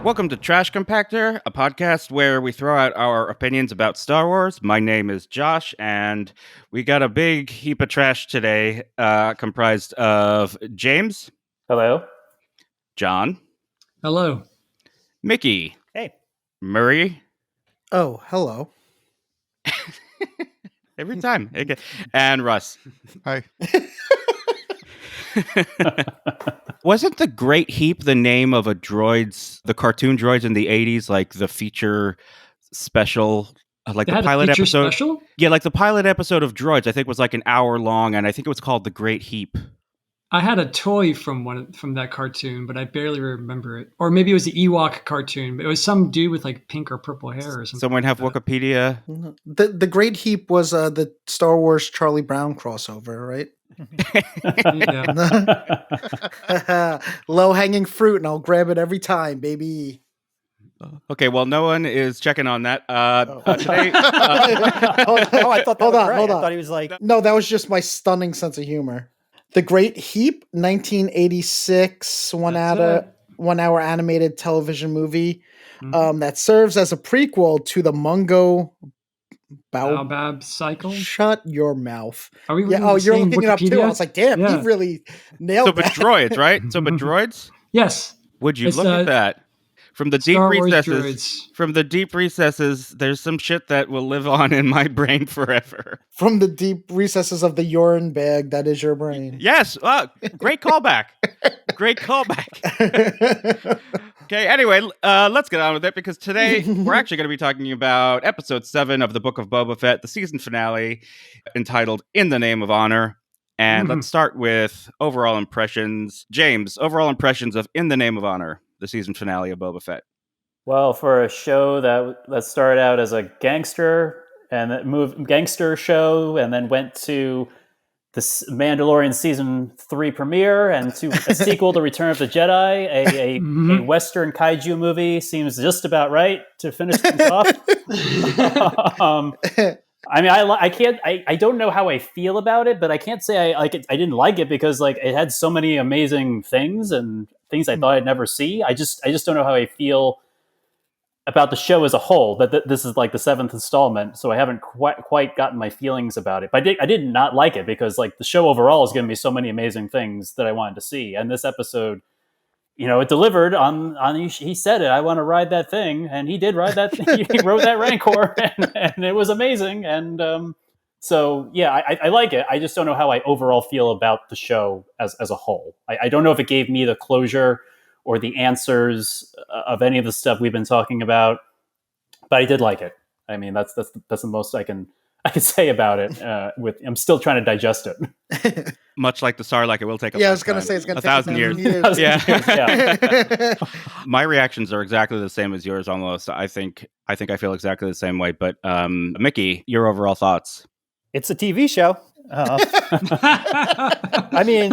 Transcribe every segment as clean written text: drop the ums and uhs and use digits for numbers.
Welcome to Trash Compactor, a podcast where we throw out our opinions about Star Wars. My name is Josh, and we got a big heap of trash today, comprised of James. Hello. John. Hello. Mickey. Hey. Murray. Oh, hello. Every time. Okay. And Russ. Hi. Wasn't The Great Heap the name of the cartoon droids in the 80s, like the feature special, like They the had pilot a feature episode? Special? Yeah, like the pilot episode of Droids, I think was like an hour long, and I think it was called The Great Heap. I had a toy from that cartoon, but I barely remember it. Or maybe it was the Ewok cartoon, but it was some dude with like pink or purple hair or something. Someone have Wikipedia? The Great Heap was the Star Wars Charlie Brown crossover, right? Yeah. Low hanging fruit, and I'll grab it every time, baby. Okay, well, no one is checking on that. Today, I thought hold on. I thought he was like, No, that was just my stunning sense of humor. The Great Heap, 1986, one hour animated television movie that serves as a prequel to the Mungo Baobab cycle? Shut your mouth. Are we Yeah, oh, you're looking it up too. I was like, damn, Yeah. you really nailed so, but that. droids, right? So, but droids? Yes. Would you It's, look at that? From the deep Star Wars recesses, droids. from the deep recesses, there's some shit that will live on in my brain forever. From the deep recesses of the urine bag that is your brain. Yes, great callback. Great callback. Okay, anyway, let's get on with it, because today we're actually going to be talking about episode 7 of the Book of Boba Fett, the season finale, entitled In the Name of Honor. And let's start with overall impressions. James, overall impressions of In the Name of Honor, the season finale of Boba Fett. Well, for a show that started out as a gangster show, and then went to the Mandalorian season 3 premiere, and to a sequel to Return of the Jedi, a Western kaiju movie seems just about right to finish things off. I mean, I don't know how I feel about it, but I can't say I like it. I didn't like it because like it had so many amazing things and things I thought I'd never see. I just don't know how I feel about the show as a whole. That this is like the 7th installment, so I haven't quite gotten my feelings about it. But I did not like it because like the show overall has given me so many amazing things that I wanted to see, and this episode, you know, it delivered on he said it. I want to ride that thing, and he did ride that thing. He rode that Rancor, and it was amazing. And so yeah, I like it. I just don't know how I overall feel about the show as a whole. I don't know if it gave me the closure or the answers of any of the stuff we've been talking about, but I did like it. I mean, that's the most I can say about it. I'm still trying to digest it. Much like the Sarlacc, it will take I was going to say it's going to take 1,000 years. Yeah. My reactions are exactly the same as yours almost. I think I feel exactly the same way. But Mickey, your overall thoughts? it's a TV show. I mean,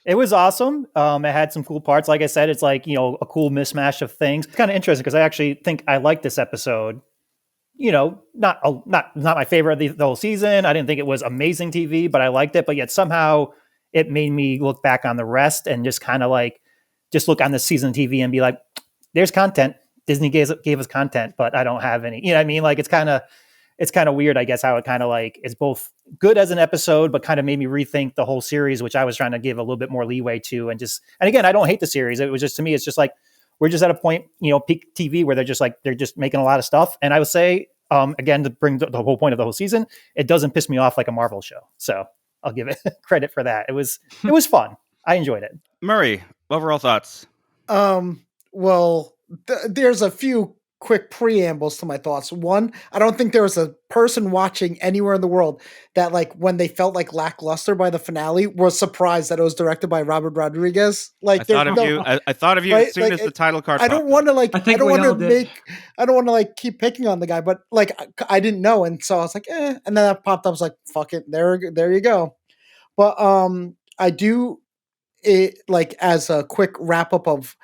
it was awesome. It had some cool parts. Like I said, it's like, you know, a cool mismatch of things. It's kind of interesting because I actually think I liked this episode. You know, not my favorite of the whole season. I didn't think it was amazing TV, but I liked it. But yet somehow it made me look back on the rest and just kind of like, just look on the season TV and be like, there's content. Disney gave us content, but I don't have any. You know what I mean? Like it's kind of weird, I guess, how it kind of like is both good as an episode, but kind of made me rethink the whole series, which I was trying to give a little bit more leeway to. And again, I don't hate the series. It was just, to me, it's just like, we're just at a point, you know, peak TV where they're just making a lot of stuff. And I would say, again, to bring the whole point of the whole season, it doesn't piss me off like a Marvel show. So I'll give it credit for that. It was fun. I enjoyed it. Murray, overall thoughts? Well, there's a few quick preambles to my thoughts. One, I don't think there was a person watching anywhere in the world that, like, when they felt like lackluster by the finale, was surprised that it was directed by Robert Rodriguez. Like, I thought of you right? as soon Like, as the title card. I don't want to like. I think I don't we want all to did. make. I don't want to like keep picking on the guy, but like I didn't know, and so I was like, eh. And then that popped up. I was like, fuck it. There you go. But I do it like as a quick wrap up of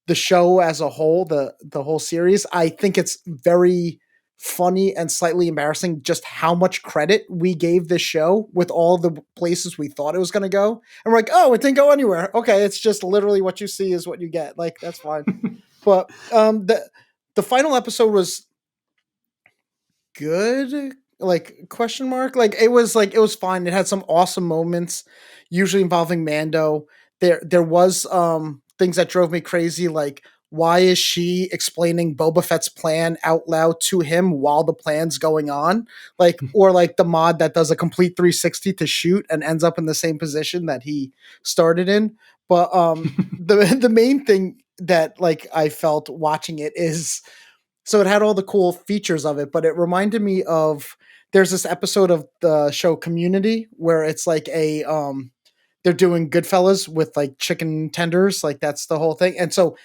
the show as a whole, the whole series. I think it's very funny and slightly embarrassing just how much credit we gave this show with all the places we thought it was going to go. And we're like, oh, it didn't go anywhere. Okay, it's just literally what you see is what you get. Like, that's fine. But the final episode was good, like question mark. Like it was fine. It had some awesome moments, usually involving Mando. There was things that drove me crazy, like why is she explaining Boba Fett's plan out loud to him while the plan's going on? Like, or like the mod that does a complete 360 to shoot and ends up in the same position that he started in. But the main thing that like I felt watching it is, so it had all the cool features of it, but it reminded me of, there's this episode of the show Community where it's like a they're doing Goodfellas with like chicken tenders, like that's the whole thing. And so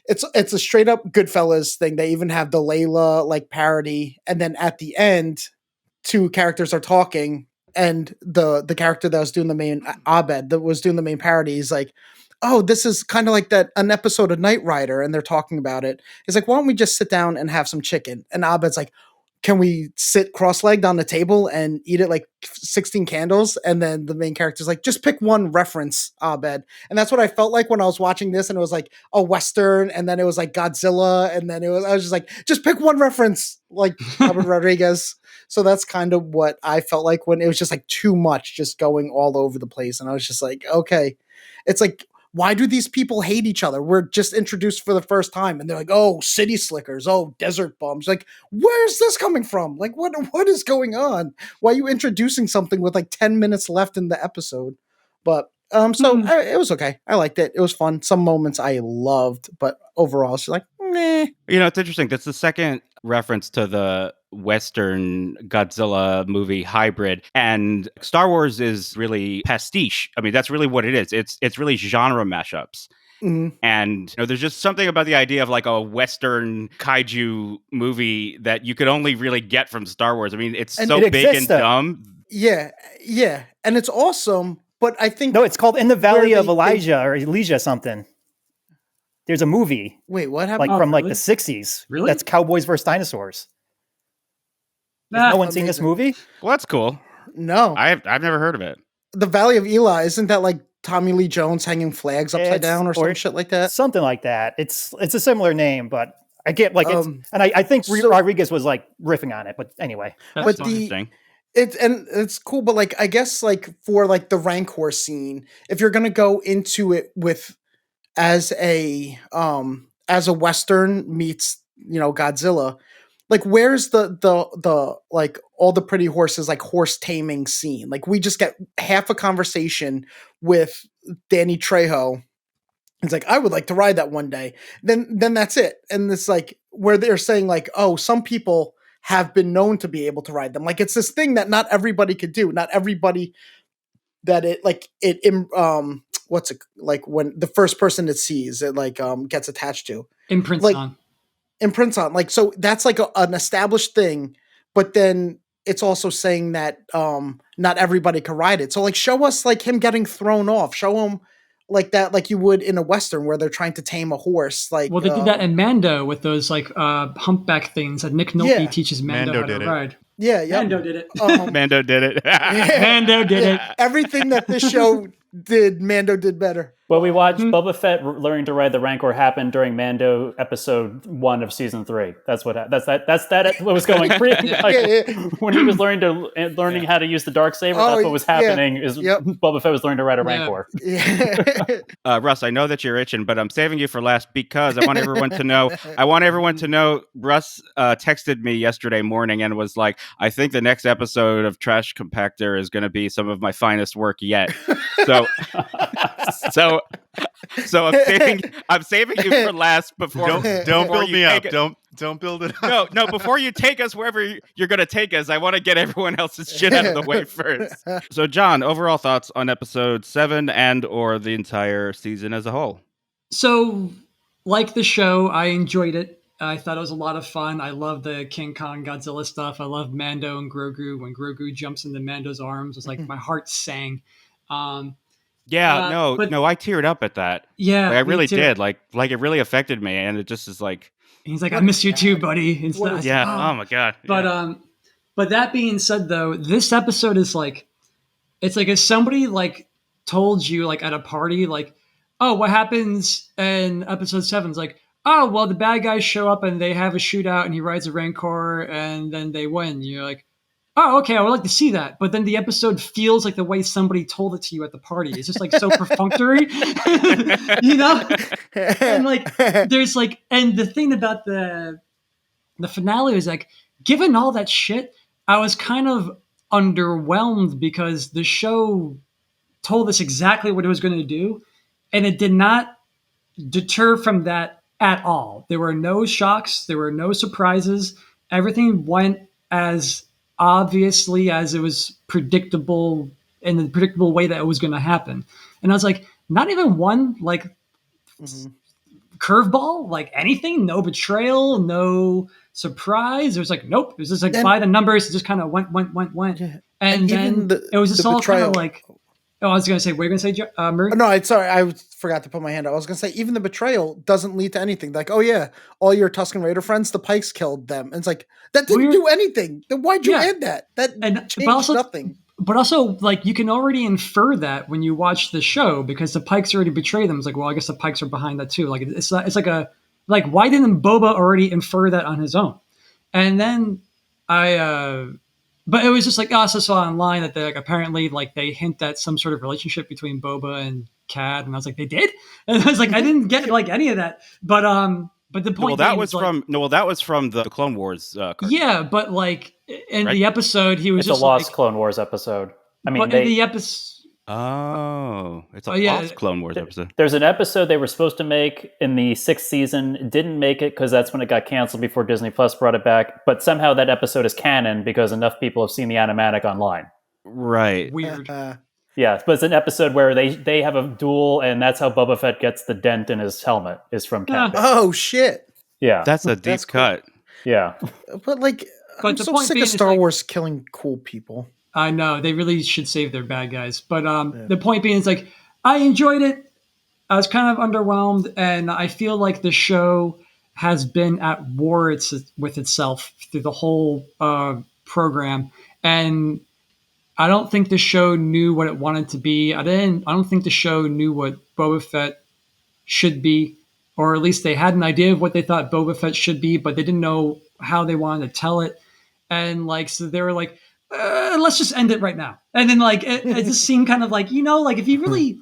it's a straight up Goodfellas thing. They even have the Layla like parody, and then at the end, two characters are talking, and the character that was doing the main Abed that was doing the main parody is like, oh, this is kind of like that an episode of Knight Rider, and they're talking about it. He's like, why don't we just sit down and have some chicken? And Abed's like, can we sit cross-legged on the table and eat it like 16 candles? And then the main character's like, just pick one reference, Abed. And that's what I felt like when I was watching this, and it was like a Western, and then it was like Godzilla, and then I was just like, just pick one reference, like Robert Rodriguez. So that's kind of what I felt like when it was just like too much, just going all over the place. And I was just like, okay. It's like, why do these people hate each other? We're just introduced for the first time, and they're like, oh, city slickers, oh, desert bums. Like, where's this coming from? Like, what is going on? Why are you introducing something with like 10 minutes left in the episode? But it was okay. I liked it. It was fun. Some moments I loved, but overall, it's like, meh. You know, it's interesting. That's the second reference to the Western Godzilla movie hybrid, and Star Wars is really pastiche. I mean, that's really what it is. It's really genre mashups. Mhm. And you know, there's just something about the idea of like a Western kaiju movie that you could only really get from Star Wars. I mean, it's And so it big exists, and though. dumb. Yeah, and it's awesome. But I think No, it's called In the Valley where of Elijah or Elijah something. There's a movie wait, what happened? like from like really? the 60s. Really? That's Cowboys versus Dinosaurs. Has Nah, no one seen this amazing. movie? Well, that's cool. No, I've never heard of it. the Valley of Eli, isn't that like Tommy Lee Jones hanging flags upside It's- down or some or- shit like that? Something like that. It's a similar name, but I get like it's, Um, and I think so- Rodriguez was like riffing on it. But anyway, that's but fine. the Interesting. it's cool, but like I guess like for like the Rancor scene, if you're gonna go into it with as a Western meets, you know, Godzilla, like where's the like all the pretty horses, like horse taming scene? Like we just get half a conversation with Danny Trejo. It's like, I would like to ride that one day. Then that's it. And it's like where they're saying like, oh, some people have been known to be able to ride them. Like it's this thing that not everybody could do. Not everybody that what's it like when the first person it sees it like gets attached to, Imprints like- on. imprints on. Like so that's like an established thing, but then it's also saying that not everybody can ride it. So like show us like him getting thrown off. Show him like that, like you would in a Western where they're trying to tame a horse. Like Well, they did that in Mando with those like humpback things that Nick Nolte Yeah. teaches Mando, Mando how to did it. ride. yeah. Mando did it. Mando did it. Mando did it. Everything that this show did, Mando did better. Well, we watched Boba Fett learning to ride the Rancor happen during Mando episode 1 of season 3. That's what what was going like, Yeah. when he was learning how to use the dark saber. Oh, That's what was yeah. happening. Is Yep. Boba Fett was learning to ride a Yeah. Rancor. Yeah. Russ, I know that you're itching, but I'm saving you for last because I want everyone to know. Russ texted me yesterday morning and was like, "I think the next episode of Trash Compactor is going to be some of my finest work yet." So I'm saving you for last before. Don't before build you me up. take it. Don't build it up. No. Before you take us wherever you're going to take us, I want to get everyone else's shit out of the way first. So, John, overall thoughts on episode 7 and or the entire season as a whole? So, like the show, I enjoyed it. I thought it was a lot of fun. I love the King Kong Godzilla stuff. I love Mando and Grogu. When Grogu jumps into Mando's arms, it's like my heart sang. Yeah, but- I teared up at that. Yeah, Like, I me really too. did. Like it really affected me, and it just is like, He's like, I miss you too, buddy. And stuff. yeah. Oh. Oh my god. But yeah. but that being said, though, this episode is like, it's like if somebody like told you like at a party, like, oh, what happens in episode 7? It's like, oh, well, the bad guys show up and they have a shootout and he rides a Rancor and then they win. You're like, oh, okay, I would like to see that. But then the episode feels like the way somebody told it to you at the party. It's just like so perfunctory, you know? And like, there's like, and the thing about the finale is like, given all that shit, I was kind of underwhelmed because the show told us exactly what it was going to do. And it did not deter from that at all. There were no shocks, there were no surprises. Everything went as obviously as it was predictable in the predictable way that it was going to happen. And I was like, not even one like curveball, like anything, no betrayal, no surprise. It was like, nope. It was just like by the numbers, it just kind of went. Yeah. And then it was just all kind of like, oh, I was going to say, what are you going to say, Murray? No, sorry, I forgot to put my hand up. I was going to say, even the betrayal doesn't lead to anything. Like, oh yeah, all your Tusken Raider friends, the Pikes killed them. And it's like, that didn't do anything. Then why'd you add that? That changed nothing. But also, like, you can already infer that when you watch the show because the Pikes already betrayed them. It's like, well, I guess the Pikes are behind that too. Like, it's like why didn't Boba already infer that on his own? And then but it was just like, I also saw online that they like apparently like they hint at some sort of relationship between Boba and Cad, and I was like, they did? And I was like, I didn't get like any of that. But the point that was from the Clone Wars. Yeah, but like in the episode, he was it's just a lost like, Clone Wars episode. I mean, but in the episode. Oh, it's a lost Clone Wars episode. There's an episode they were supposed to make in the 6th season. Didn't make it because that's when it got canceled before Disney Plus brought it back. But somehow that episode is canon because enough people have seen the animatic online. Right. Weird. Yeah, but it's an episode where they have a duel, and that's how Boba Fett gets the dent in his helmet is from Cad Bane. Oh shit! Yeah, that's a deep cut. Cool. Yeah, but like, I'm so sick of Star Wars killing cool people. I know they really should save their bad guys, but the point being is like I enjoyed it. I was kind of underwhelmed, and I feel like the show has been at war with itself through the whole program, and I don't think the show knew what it wanted to be. I don't think the show knew what Boba Fett should be, or at least they had an idea of what they thought Boba Fett should be, but they didn't know how they wanted to tell it, and like so they were like. Let's just end it right now. And then like, it just seemed kind of like, like if you really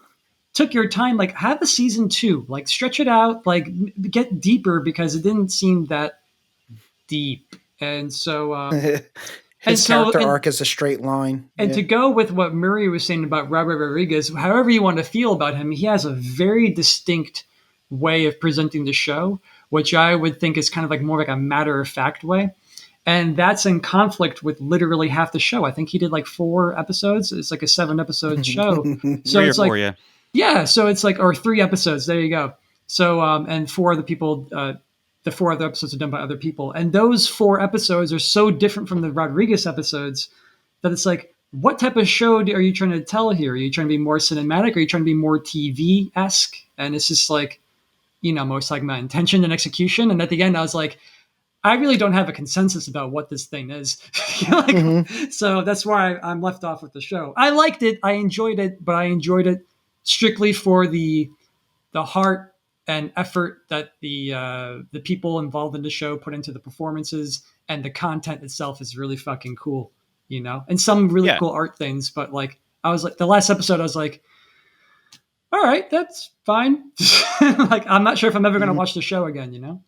took your time, like have a season 2, like stretch it out, like get deeper because it didn't seem that deep. And so, his character arc is a straight line. And to go with what Murray was saying about Robert Rodriguez, however you want to feel about him, he has a very distinct way of presenting the show, which I would think is kind of like more like a matter of fact way. And that's in conflict with literally half the show. I think he did like 4 episodes. It's like a 7-episode show. So it's like, 4, yeah. So it's like, or 3 episodes. There you go. So, and 4 other people, the 4 other episodes are done by other people. And those 4 episodes are so different from the Rodriguez episodes that it's like, what type of show are you trying to tell here? Are you trying to be more cinematic? Are you trying to be more TV-esque? And it's just like, most like my intention and execution. And at the end, I was like, I really don't have a consensus about what this thing is. So that's why I'm left off with the show. I liked it. I enjoyed it, but I enjoyed it strictly for the heart and effort that the people involved in the show put into the performances, and the content itself is really fucking cool, and some really cool art things. But like, I was like, the last episode, I was like, all right, that's fine. Like, I'm not sure if I'm ever going to watch the show again,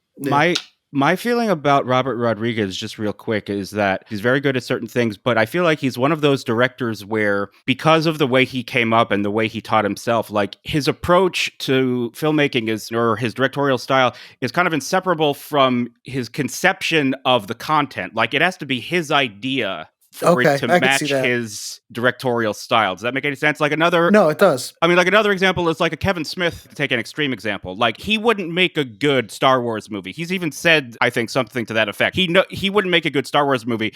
My feeling about Robert Rodriguez, just real quick, is that he's very good at certain things, but I feel like he's one of those directors where, because of the way he came up and the way he taught himself, like his approach to filmmaking or his directorial style is kind of inseparable from his conception of the content. Like, it has to be his idea for it to match his directorial style. Does that make any sense? Like No, it does. I mean, like another example is like a Kevin Smith, to take an extreme example. Like, he wouldn't make a good Star Wars movie. He's even said, I think, something to that effect. He wouldn't make a good Star Wars movie.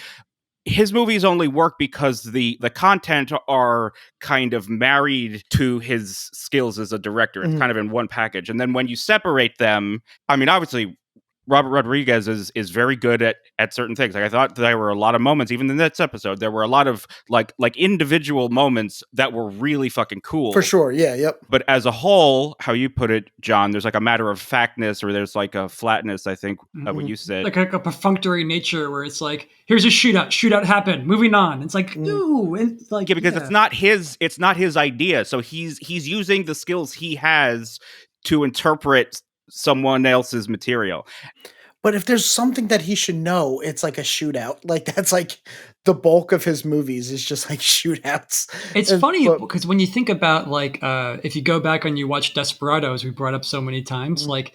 His movies only work because the content are kind of married to his skills as a director. It's kind of in one package. And then when you separate them, I mean, obviously, Robert Rodriguez is very good at certain things. Like I thought there were a lot of moments, even in this episode, there were a lot of like individual moments that were really fucking cool. For sure. Yeah. Yep. But as a whole, how you put it, John, there's like a matter of factness, or there's like a flatness, I think, what you said. Like a perfunctory nature where it's like, here's a shootout happened, moving on. It's like, no, and like because it's not his idea. So he's using the skills he has to interpret someone else's material. But if there's something that he should know, it's like a shootout. Like that's like the bulk of his movies is just like shootouts. It's funny because when you think about like if you go back and you watch Desperado, as we brought up so many times, like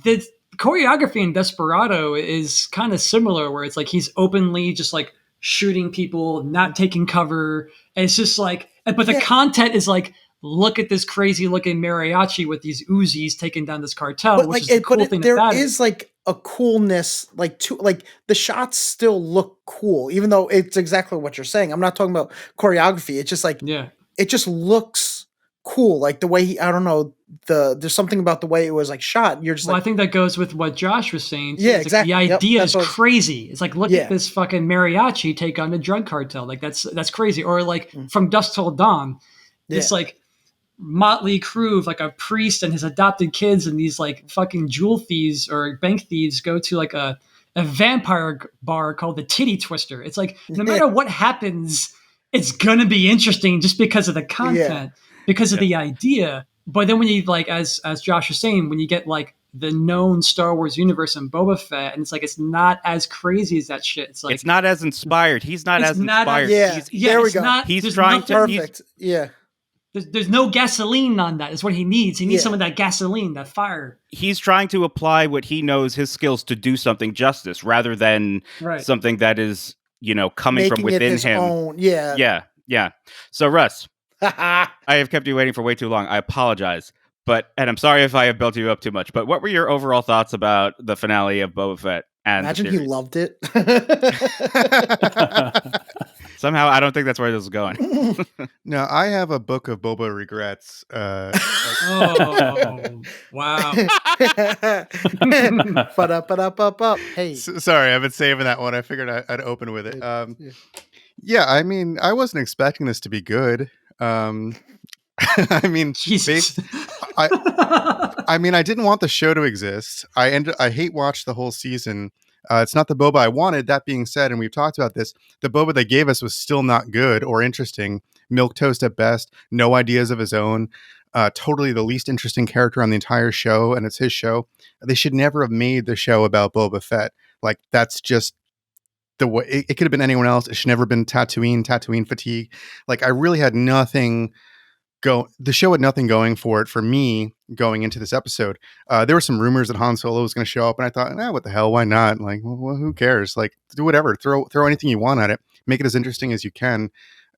the choreography in Desperado is kind of similar, where it's like he's openly just like shooting people, not taking cover. And it's just like, but the content is like, look at this crazy looking mariachi with these Uzis taking down this cartel, but which like, is the cool thing there about is like a coolness, like to like the shots still look cool, even though it's exactly what you're saying. I'm not talking about choreography. It's just like, it just looks cool. Like the way I don't know, there's something about the way it was like shot. You're just I think that goes with what Josh was saying. Yeah, it's exactly. Like, the idea is crazy. It's like, look Yeah. at this fucking mariachi take on the drug cartel. Like that's crazy. Or like From Dusk Till Dawn, this like motley crew of like a priest and his adopted kids and these like fucking jewel thieves or bank thieves go to like a vampire bar called the Titty Twister. It's like no matter what happens, it's gonna be interesting just because of the content, because of the idea. But then when you like, as Josh was saying, when you get like the known Star Wars universe and Boba Fett, and it's like it's not as crazy as that shit. It's like it's not as inspired. He's not as inspired. There we go. He's trying to perfect. There's no gasoline on that. Is what he needs. He needs some of that gasoline, that fire. He's trying to apply what he knows, his skills, to do something justice, rather than something that is, coming Making from within his him. Own. Yeah. So Russ, I have kept you waiting for way too long. I apologize, and I'm sorry if I have built you up too much. But what were your overall thoughts about the finale of Boba Fett? And imagine he loved it. Somehow, I don't think that's where this is going. No, I have a book of Boba regrets. Oh, wow. Hey. Sorry, I've been saving that one. I figured I'd open with it. Yeah, I mean, I wasn't expecting this to be good. I mean, Jesus. I mean, I didn't want the show to exist. I hate watched the whole season. It's not the Boba I wanted. That being said, and we've talked about this, the Boba they gave us was still not good or interesting. Milquetoast at best. No ideas of his own. Totally the least interesting character on the entire show, and it's his show. They should never have made the show about Boba Fett. Like, that's just the way. It could have been anyone else. It should never have been Tatooine fatigue. Like, I really had nothing. The show had nothing going for it for me going into this episode. There were some rumors that Han Solo was going to show up, and I thought, what the hell? Why not? Like, well, who cares? Like, do whatever. Throw anything you want at it. Make it as interesting as you can.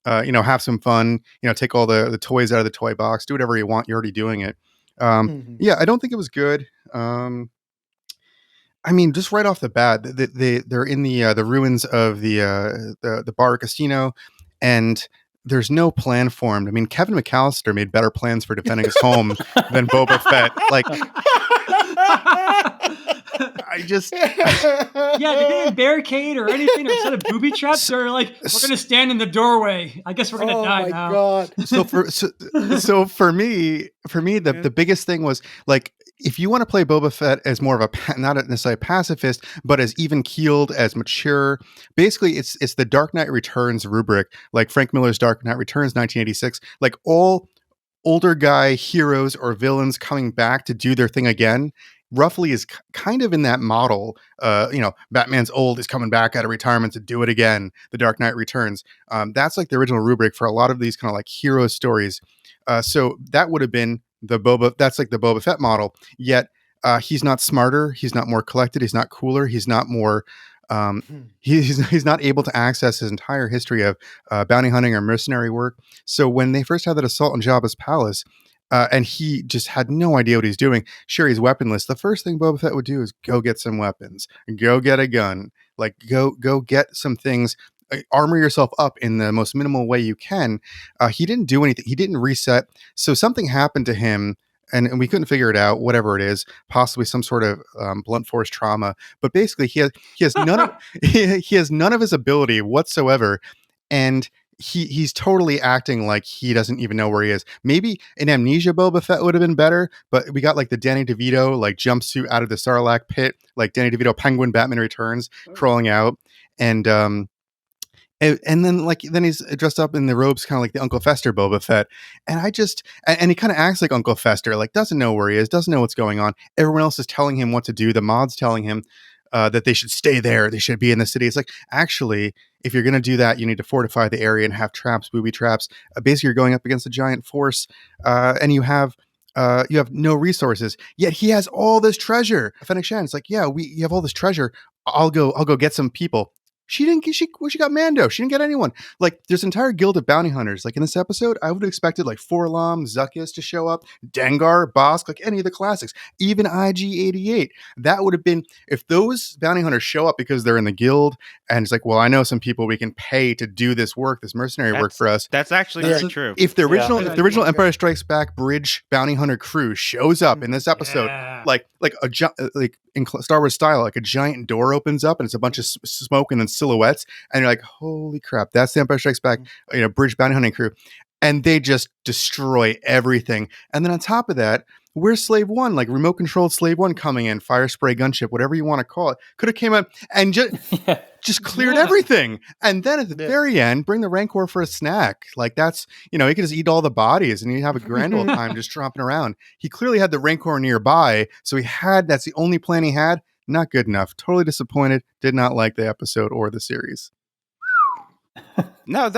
Have some fun. Take all the toys out of the toy box. Do whatever you want. You're already doing it. Yeah, I don't think it was good. I mean, just right off the bat, they're in the ruins of the bar casino, and there's no plan formed. I mean, Kevin McAllister made better plans for defending his home than Boba Fett. Like, I just... they didn't barricade or anything or set up booby traps. They're like, we're going to stand in the doorway. I guess we're going to die now. God. So for me, the biggest thing was, like, if you want to play Boba Fett as more of a, not necessarily a pacifist, but as even keeled, as mature, basically it's the Dark Knight Returns rubric, like Frank Miller's Dark Knight Returns, 1986, like all older guy heroes or villains coming back to do their thing again, roughly is kind of in that model. Batman's old, is coming back out of retirement to do it again. The Dark Knight Returns. That's like the original rubric for a lot of these kind of like hero stories. So that would have been that's like the Boba Fett model. Yet he's not smarter. He's not more collected. He's not cooler. He's not more. He's not able to access his entire history of bounty hunting or mercenary work. So when they first had that assault on Jabba's palace, and he just had no idea what he's doing. Sure, he's weaponless. The first thing Boba Fett would do is go get some weapons, go get a gun, like go get some things. Armor yourself up in the most minimal way you can. He didn't do anything. He didn't reset. So something happened to him and we couldn't figure it out. Whatever it is, possibly some sort of blunt force trauma. But basically, he has none of he has none of his ability whatsoever, and he's totally acting like he doesn't even know where he is. Maybe an Amnesia Boba Fett would have been better, but we got like the Danny DeVito like jumpsuit out of the Sarlacc pit, like Danny DeVito Penguin Batman Returns crawling out, and then he's dressed up in the robes, kind of like the Uncle Fester Boba Fett, and he kind of acts like Uncle Fester, like doesn't know where he is, doesn't know what's going on. Everyone else is telling him what to do. The mod's telling him that they should stay there, they should be in the city. It's like, actually, if you're going to do that, you need to fortify the area and have traps, booby traps. Basically, you're going up against a giant force, and you have no resources. Yet he has all this treasure. Fennec Shannon's like, yeah, you have all this treasure. I'll go get some people. She got Mando. She didn't get anyone. Like, there's an entire guild of bounty hunters. Like, in this episode, I would have expected like Forlom, Zuckuss to show up, Dengar, Bosk, like any of the classics, even IG-88. That would have been, if those bounty hunters show up because they're in the guild, and it's like, well, I know some people we can pay to do this work, this mercenary work for us. That's actually very true. If the original Empire Strikes Back bridge bounty hunter crew shows up in this episode, like in Star Wars style, like a giant door opens up and it's a bunch of smoke and then silhouettes, and you're like, holy crap, that's the Empire Strikes Back, bridge bounty hunting crew, and they just destroy everything. And then on top of that, where's Slave One, like remote controlled Slave One coming in, fire spray gunship, whatever you want to call it, could have came up and just cleared everything. And then at the very end, bring the Rancor for a snack. Like, that's, he could just eat all the bodies and you have a grand old time just tromping around. He clearly had the Rancor nearby, so that's the only plan he had. Not good enough. Totally disappointed. Did not like the episode or the series. No.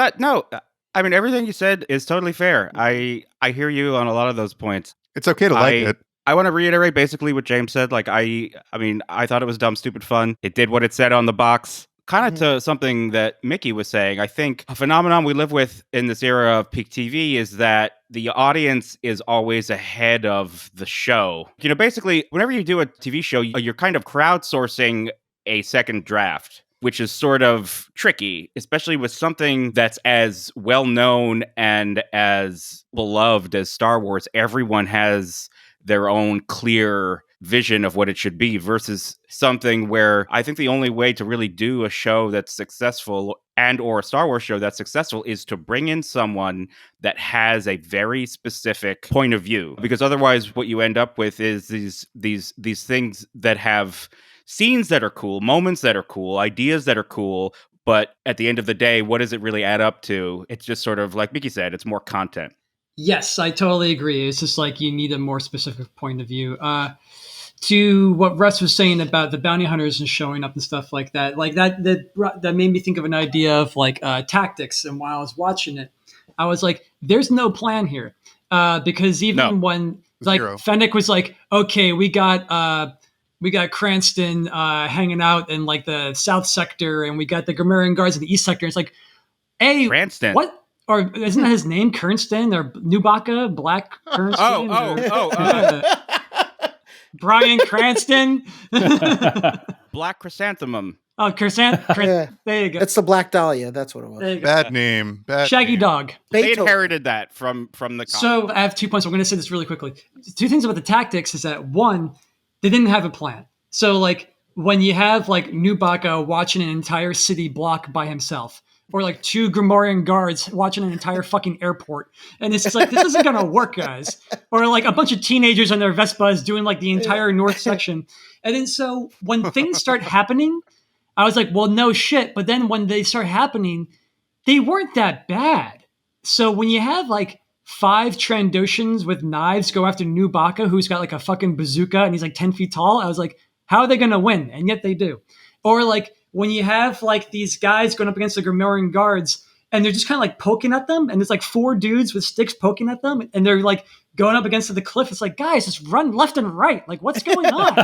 I mean, everything you said is totally fair. I hear you on a lot of those points. It's okay to like it. I want to reiterate basically what James said. Like, I mean, I thought it was dumb, stupid fun. It did what it said on the box. Kind of to something that Mickey was saying. I think a phenomenon we live with in this era of peak TV is that the audience is always ahead of the show. Basically, whenever you do a TV show, you're kind of crowdsourcing a second draft, which is sort of tricky, especially with something that's as well known and as beloved as Star Wars. Everyone has their own clear vision of what it should be, versus something where I think the only way to really do a show that's successful and or a Star Wars show that's successful is to bring in someone that has a very specific point of view, because otherwise what you end up with is these things that have scenes that are cool, moments that are cool, ideas that are cool, but at the end of the day, what does it really add up to? It's just sort of like Mickey said, it's more content. Yes, I totally agree. It's just like you need a more specific point of view. To what Russ was saying about the bounty hunters and showing up and stuff like that, that made me think of an idea of like tactics. And while I was watching it, I was like, "There's no plan here," because when like Zero. Fennec was like, "Okay, we got Cranston hanging out in like the South Sector, and we got the Grammarian Guards in the East Sector." It's like, "Hey, Cranston, what?" Or isn't that his name, Kernston or Nubaka, Black Kernston? Brian Cranston. Black Chrysanthemum. Oh, There you go. It's the Black Dahlia. That's what it was. Bad name. Shaggy name. Dog. They inherited that from the comic. So I have 2 points. I'm going to say this really quickly. Two things about the tactics is that, one, they didn't have a plan. So like when you have like Nubaka watching an entire city block by himself, or like two Grammarian guards watching an entire fucking airport. And it's just like, this isn't going to work, guys. Or like a bunch of teenagers on their Vespas doing like the entire north section. And then so when things start happening, I was like, well, no shit. But then when they start happening, they weren't that bad. So when you have like 5 Trandoshans with knives go after Nubaka, who's got like a fucking bazooka and he's like 10 feet tall, I was like, how are they going to win? And yet they do. Or like, when you have like these guys going up against the Grammarian Guards and they're just kind of like poking at them, and there's like 4 dudes with sticks poking at them, and they're like going up against the cliff. It's like, guys, just run left and right. Like, what's going on?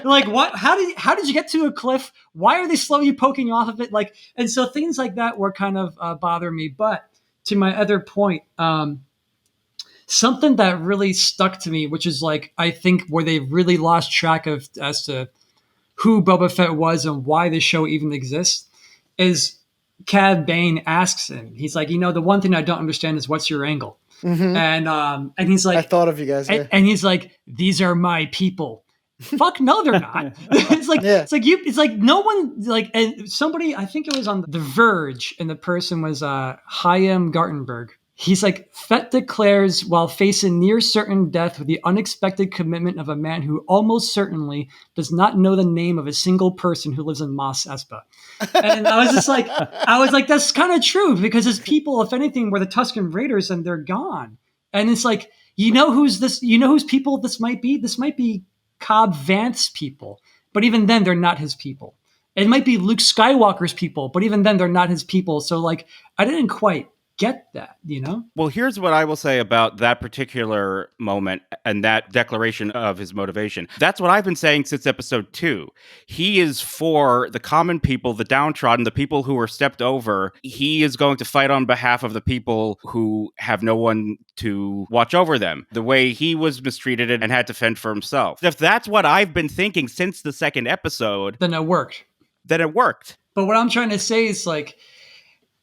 like what? How did you get to a cliff? Why are they slowly poking off of it? Like, and so things like that were kind of bothering me. But to my other point, something that really stuck to me, which is like, I think where they really lost track of as to who Boba Fett was and why this show even exists, is Cad Bane asks him. He's like, the one thing I don't understand is what's your angle? Mhm. And he's I like, thought of you guys. Yeah. and he's like, these are my people. Fuck no, they're not. It's like Yeah. it's like no one like, and somebody, I think it was on The Verge, and the person was Chaim Gartenberg. He's like, Fett declares while facing near certain death with the unexpected commitment of a man who almost certainly does not know the name of a single person who lives in Mos Espa. And I was like, that's kind of true, because his people, if anything, were the Tusken Raiders, and they're gone. And it's like, you know whose people this might be? This might be Cobb Vanth's people, but even then they're not his people. It might be Luke Skywalker's people, but even then they're not his people. So like, I didn't quite get that, you know? Well, here's what I will say about that particular moment and that declaration of his motivation. That's what I've been saying since episode 2. He is for the common people, the downtrodden, the people who are stepped over. He is going to fight on behalf of the people who have no one to watch over them, the way he was mistreated and had to fend for himself. If that's what I've been thinking since the second episode, Then it worked. then it worked. But what I'm trying to say is like,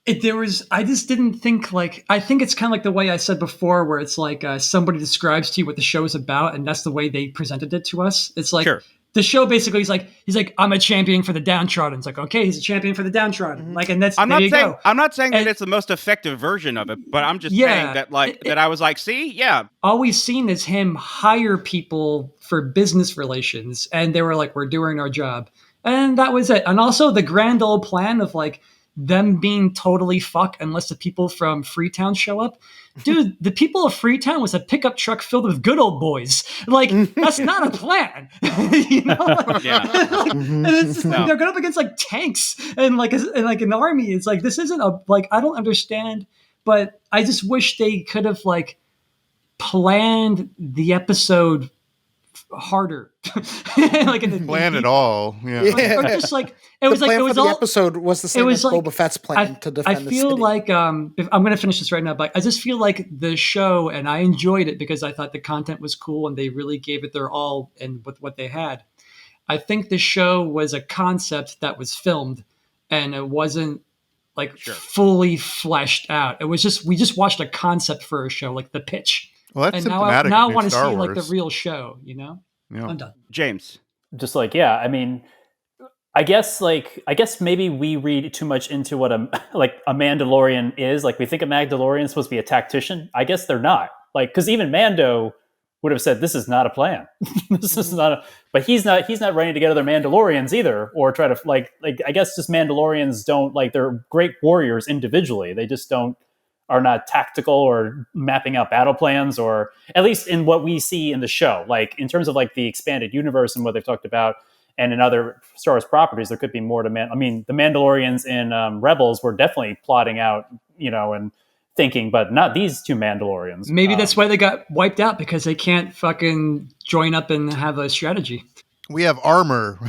I just didn't think like, I think it's kind of like the way I said before, where it's like somebody describes to you what the show is about, and that's the way they presented it to us. It's like, Sure. The show basically is like, he's like, I'm a champion for the downtrodden. It's like, okay, he's a champion for the downtrodden. Like, and that's, I'm there not you saying go. I'm not saying that And- it's the most effective version of it, but I'm just Yeah, saying that like that I was like, see, yeah, All we've seen is him hire people for business relations, and they were like, we're doing our job. And that was it. And also the grand old plan of like them being totally fuck unless the people from Freetown show up. Dude, the people of Freetown was a pickup truck filled with good old boys. Like, that's not a plan. You know? Yeah. And it's just, No. they're going up against like tanks and like an army. It's like, this isn't a, like, I don't understand, but I just wish they could have like planned the episode harder. Like in the Plan it all. Yeah. Yeah. or just like it was the like plan it was for the all episode was the same was as like- Boba Fett's plan to I defend the feel city. like if I'm going to finish this right now, but I just feel like the show, and I enjoyed it because I thought the content was cool and they really gave it their all and with what they had. I think the show was a concept that was filmed, and it wasn't like Sure. fully fleshed out. It was just, we just watched a concept for a show, like the pitch. Well, that's And now symptomatic. I of want to see Star like the Wars. real show, you know? Yeah. I'm done. James. Just like, yeah, I mean, I guess maybe we read too much into what a Mandalorian is. Like, we think a Mandalorian is supposed to be a tactician. I guess they're not. Like, because even Mando would have said, this is not a plan. This is not a, but he's not running to get other Mandalorians either, or try to like I guess just Mandalorians don't, like, they're great warriors individually. They just are not tactical or mapping out battle plans, or at least in what we see in the show. Like, in terms of like the expanded universe and what they've talked about, and in other Star Wars properties, there could be more to I mean, the Mandalorians in Rebels were definitely plotting out, you know, and thinking, but not these two Mandalorians. Maybe that's why they got wiped out, because they can't fucking join up and have a strategy. We have armor.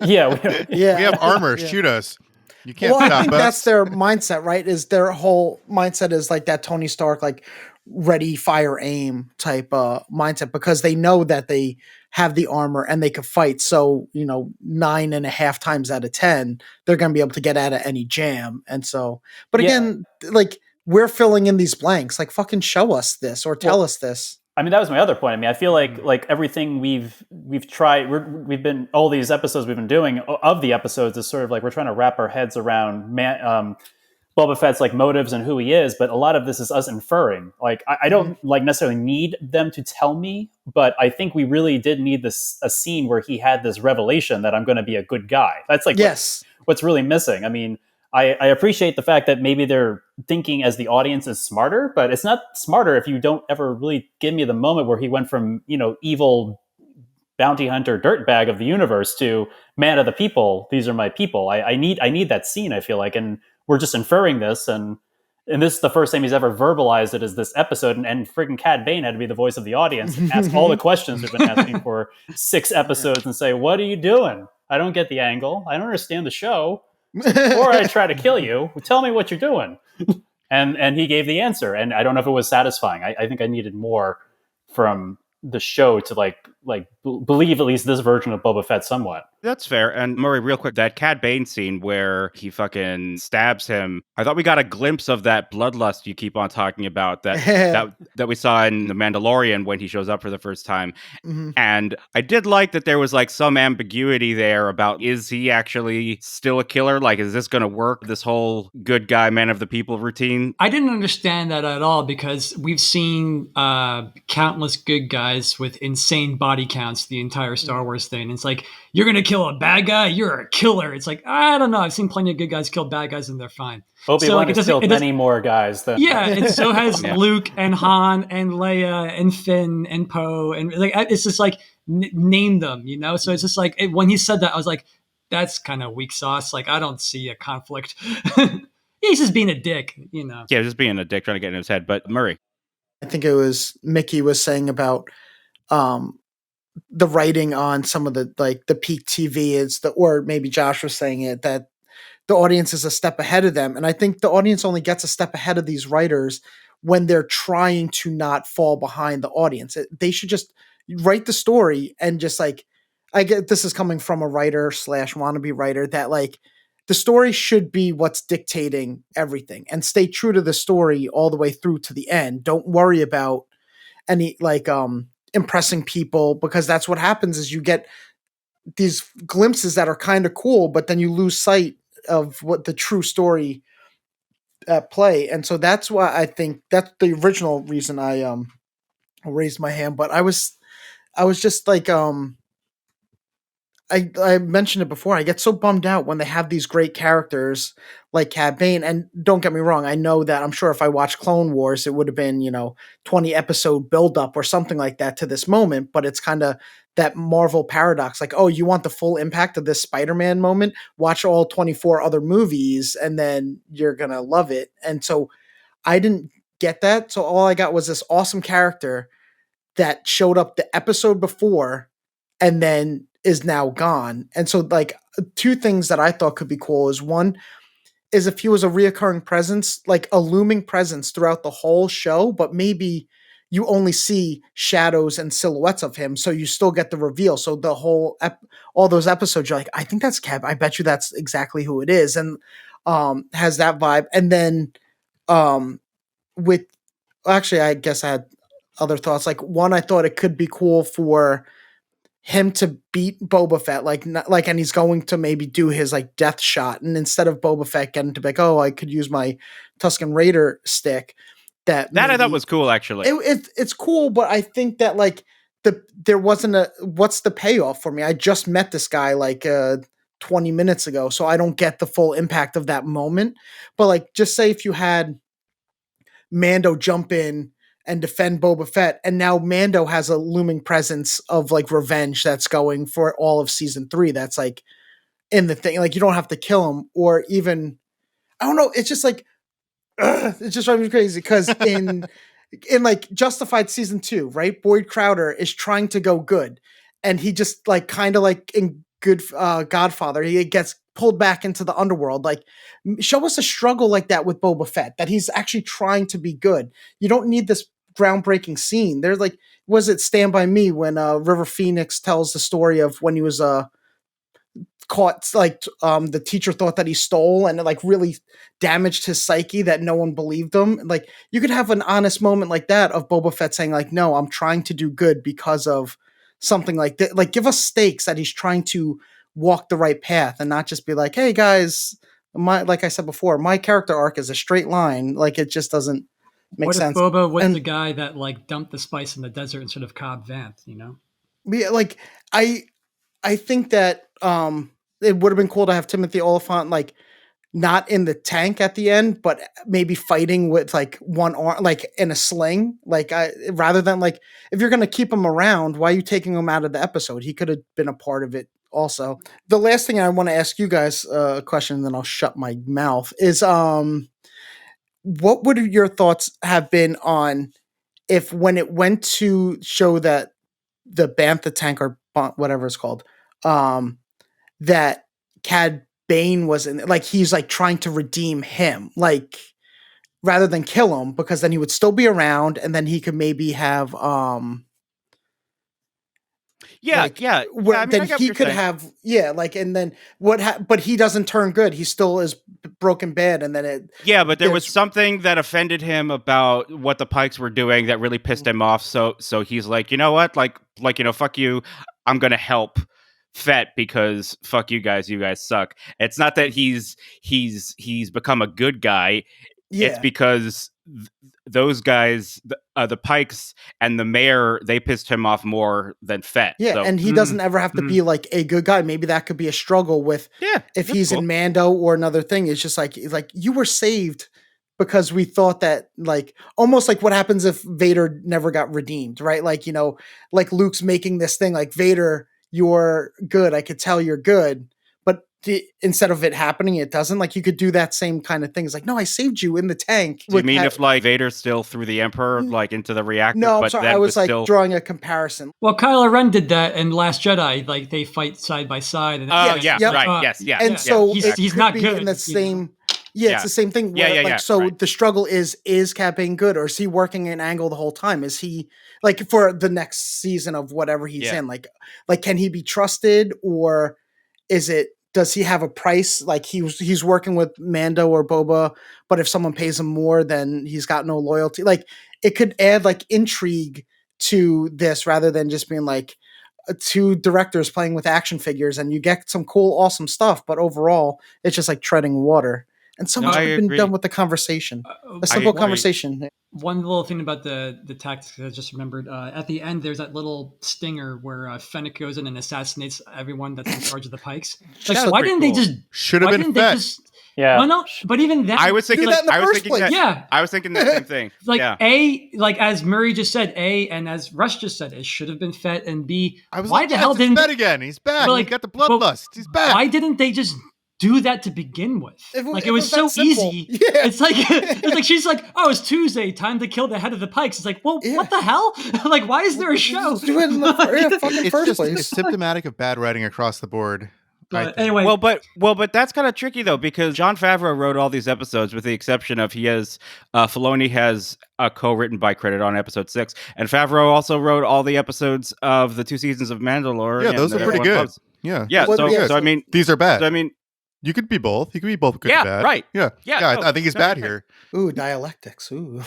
Yeah, yeah, We have armor. Yeah. Shoot us. You can't Well, I stop think us. that's their mindset, right? Is their whole mindset is like that Tony Stark, like ready, fire, aim type mindset, because they know that they have the armor and they can fight. So, you know, 9.5 times out of 10, they're going to be able to get out of any jam. And so, but Yeah. again, like, we're filling in these blanks. Like, fucking show us this or tell us this. I mean, that was my other point. I mean, I feel like everything we've tried, we've been, all these episodes we've been doing of the episodes is sort of like we're trying to wrap our heads around Boba Fett's like motives and who he is, but a lot of this is us inferring. Like, I don't like necessarily need them to tell me, but I think we really did need a scene where he had this revelation that I'm going to be a good guy. That's like Yes. what's really missing. I mean, I appreciate the fact that maybe they're thinking as the audience is smarter, but it's not smarter if you don't ever really give me the moment where he went from, you know, evil bounty hunter dirtbag of the universe to man of the people. These are my people. I need that scene, I feel like, and we're just inferring this, and this is the first time he's ever verbalized it, is this episode, and freaking Cad Bane had to be the voice of the audience and ask all the questions we've been asking for 6 episodes and say, what are you doing? I don't get the angle. I don't understand the show. Or I try to kill you. Tell me what you're doing. And he gave the answer. And I don't know if it was satisfying. I think I needed more from the show to like believe at least this version of Boba Fett somewhat. That's fair. And Murray, real quick, that Cad Bane scene where he fucking stabs him, I thought we got a glimpse of that bloodlust you keep on talking about that we saw in The Mandalorian when he shows up for the first time. Mhm. And I did like that there was like some ambiguity there about, is he actually still a killer? Like, is this going to work, this whole good guy, man of the people routine? I didn't understand that at all because we've seen countless good guys with insane body counts the entire Star Wars thing. And it's like, you're going to kill a bad guy? You're a killer. It's like, I don't know. I've seen plenty of good guys kill bad guys and they're fine. Obi-Wan has killed many more guys than... Yeah, and so has Luke and Han and Leia and Finn and Poe. And like, it's just like, name them, you know? So it's just like, when he said that, I was like, that's kind of weak sauce. Like, I don't see a conflict. He's just being a dick, you know? Yeah, just being a dick, trying to get in his head. But Murray. I think it was Mickey was saying about the writing on some of the peak TV or maybe Josh was saying it, that the audience is a step ahead of them. And I think the audience only gets a step ahead of these writers when they're trying to not fall behind the audience. They should just write the story and just like, I get this is coming from a writer / wannabe writer, that like the story should be what's dictating everything and stay true to the story all the way through to the end. Don't worry about any like impressing people, because that's what happens is you get these glimpses that are kind of cool, but then you lose sight of what the true story at play. And so that's why I think that's the original reason I raised my hand. But I was just like I mentioned it before. I get so bummed out when they have these great characters like Cad Bane. And don't get me wrong, I know that I'm sure if I watched Clone Wars, it would have been, 20 episode buildup or something like that to this moment. But it's kind of that Marvel paradox. Like, oh, you want the full impact of this Spider-Man moment? Watch all 24 other movies and then you're going to love it. And so I didn't get that. So all I got was this awesome character that showed up the episode before and then is now gone. And so like two things that I thought could be cool is one is if he was a reoccurring presence, like a looming presence throughout the whole show, but maybe you only see shadows and silhouettes of him. So you still get the reveal. So the whole, all those episodes, you're like, I think that's Cad. I bet you that's exactly who it is. And has that vibe. And then actually, I guess I had other thoughts. Like one, I thought it could be cool for him to beat Boba Fett, and he's going to maybe do his like death shot, and instead of Boba Fett getting to be like, oh, I could use my Tusken Raider stick. That I thought was cool, actually. It's cool, but I think that like there wasn't what's the payoff for me? I just met this guy like 20 minutes ago, so I don't get the full impact of that moment. But like, just say if you had Mando jump in and defend Boba Fett, and now Mando has a looming presence of like revenge that's going for all of season 3. That's like in the thing, like you don't have to kill him, or even I don't know. It's just like it just drives me crazy because in like Justified season 2, right? Boyd Crowder is trying to go good, and he just like kind of like in Good Godfather, he gets pulled back into the underworld. Like, show us a struggle like that with Boba Fett, that he's actually trying to be good. You don't need this groundbreaking scene. There's like, was it Stand By Me when River Phoenix tells the story of when he was caught, like the teacher thought that he stole, and it like really damaged his psyche that no one believed him. Like, you could have an honest moment like that of Boba Fett saying like, no, I'm trying to do good because of something like that. Like, give us stakes that he's trying to walk the right path and not just be like, hey guys, like I said before, my character arc is a straight line. Like, it just doesn't make sense. What if Boba was the guy that like dumped the spice in the desert instead of Cobb Vanth, Yeah, like I think that it would have been cool to have Timothy Olyphant like not in the tank at the end, but maybe fighting with like one arm, like in a sling. Like, rather than like, if you're going to keep him around, why are you taking him out of the episode? He could have been a part of it also. The last thing I want to ask you guys a question, and then I'll shut my mouth, is what would your thoughts have been on if when it went to show that the Bantha tank, or whatever it's called, that Cad Bane was in, like, he's like trying to redeem him, like, rather than kill him, because then he would still be around, and then he could maybe have Yeah, like, yeah. where I mean, I then get what he you're could saying. have, like, and then but he doesn't turn good. He still is broken bad, and then Yeah, but there was there's- something that offended him about what the Pikes were doing that really pissed him off. So he's like, you know what, like fuck you. I'm gonna help Fett because fuck you guys suck. It's not that he's become a good guy. It's yeah, because those guys, the Pikes and the mayor, they pissed him off more than Fett. yeah, So, and he doesn't ever have to be like a good guy. Maybe that could be a struggle with yeah, if that's he's cool. in Mando or another thing. It's just like you were saved because we thought that, like, almost like what happens if Vader never got redeemed, right? Like, like Luke's making this thing like, Vader, you're good. I could tell you're good. But instead of it happening, it doesn't. Like, you could do that same kind of thing. It's like, no, I saved you in the tank. Do you mean if like Vader still threw the Emperor like into the reactor? No, I'm but sorry. then I was like still... drawing a comparison. Well, Kylo Ren did that in Last Jedi. Like they fight side by side. And Oh Yes, yeah, yep. right. Yes, yeah. And yeah, so He's- it he's could not be good, in the you know? same. Yeah, Yeah. it's the same thing. Yeah, Where, yeah, like, yeah, so right. the struggle is Cad Bane good, or is he working an angle the whole time? Is he, like, for the next season of whatever he's Yeah. in? Like can he be trusted, or does he have a price? Like, he's working with Mando or Boba, but if someone pays him more, then he's got no loyalty. Like, it could add like intrigue to this rather than just being like two directors playing with action figures, and you get some cool, awesome stuff, but overall, it's just like treading water. And so No, much I could have been agree. done with the conversation. A I simple agree. conversation. One little thing about the tactics I just remembered. At the end, there's that little stinger where Fennec goes in and assassinates everyone that's in charge of the Pikes. Like, That was why pretty didn't cool. they just? Should have Why been didn't they Fett. just? Yeah. Well, no, but even that. I was thinking that in the I was first thinking that. place. Yeah. I was thinking the same thing. Like, yeah. like as Murray just said, and as Russ just said, it should have been Fett, and B. I was Why like, the yes, hell it's didn't? Fett again? He's back. But, He like, got the but bloodlust. He's back. Why didn't they just do that to begin with? Like, it was so that simple. easy. Yeah. It's like she's like, oh, it's Tuesday, time to kill the head of the Pikes. It's like, well, Yeah. what the hell? Like, why is there a show? Just do it in the fucking It's first just place. it's symptomatic of bad writing across the board. I But think. anyway, Well, but that's kind of tricky though, because Jon Favreau wrote all these episodes, with the exception of Filoni has a co-written by credit on episode 6, and Favreau also wrote all the episodes of the 2 seasons of Mandalorian. Yeah, those are that pretty everyone good. loves. Yeah. Yeah, Well, so yeah, so I mean, These are bad. so I mean, You could be both. You could be both good Yeah, and bad. right. Yeah. Yeah, Yeah. no, I think he's no, bad okay. here. Ooh, dialectics. Ooh.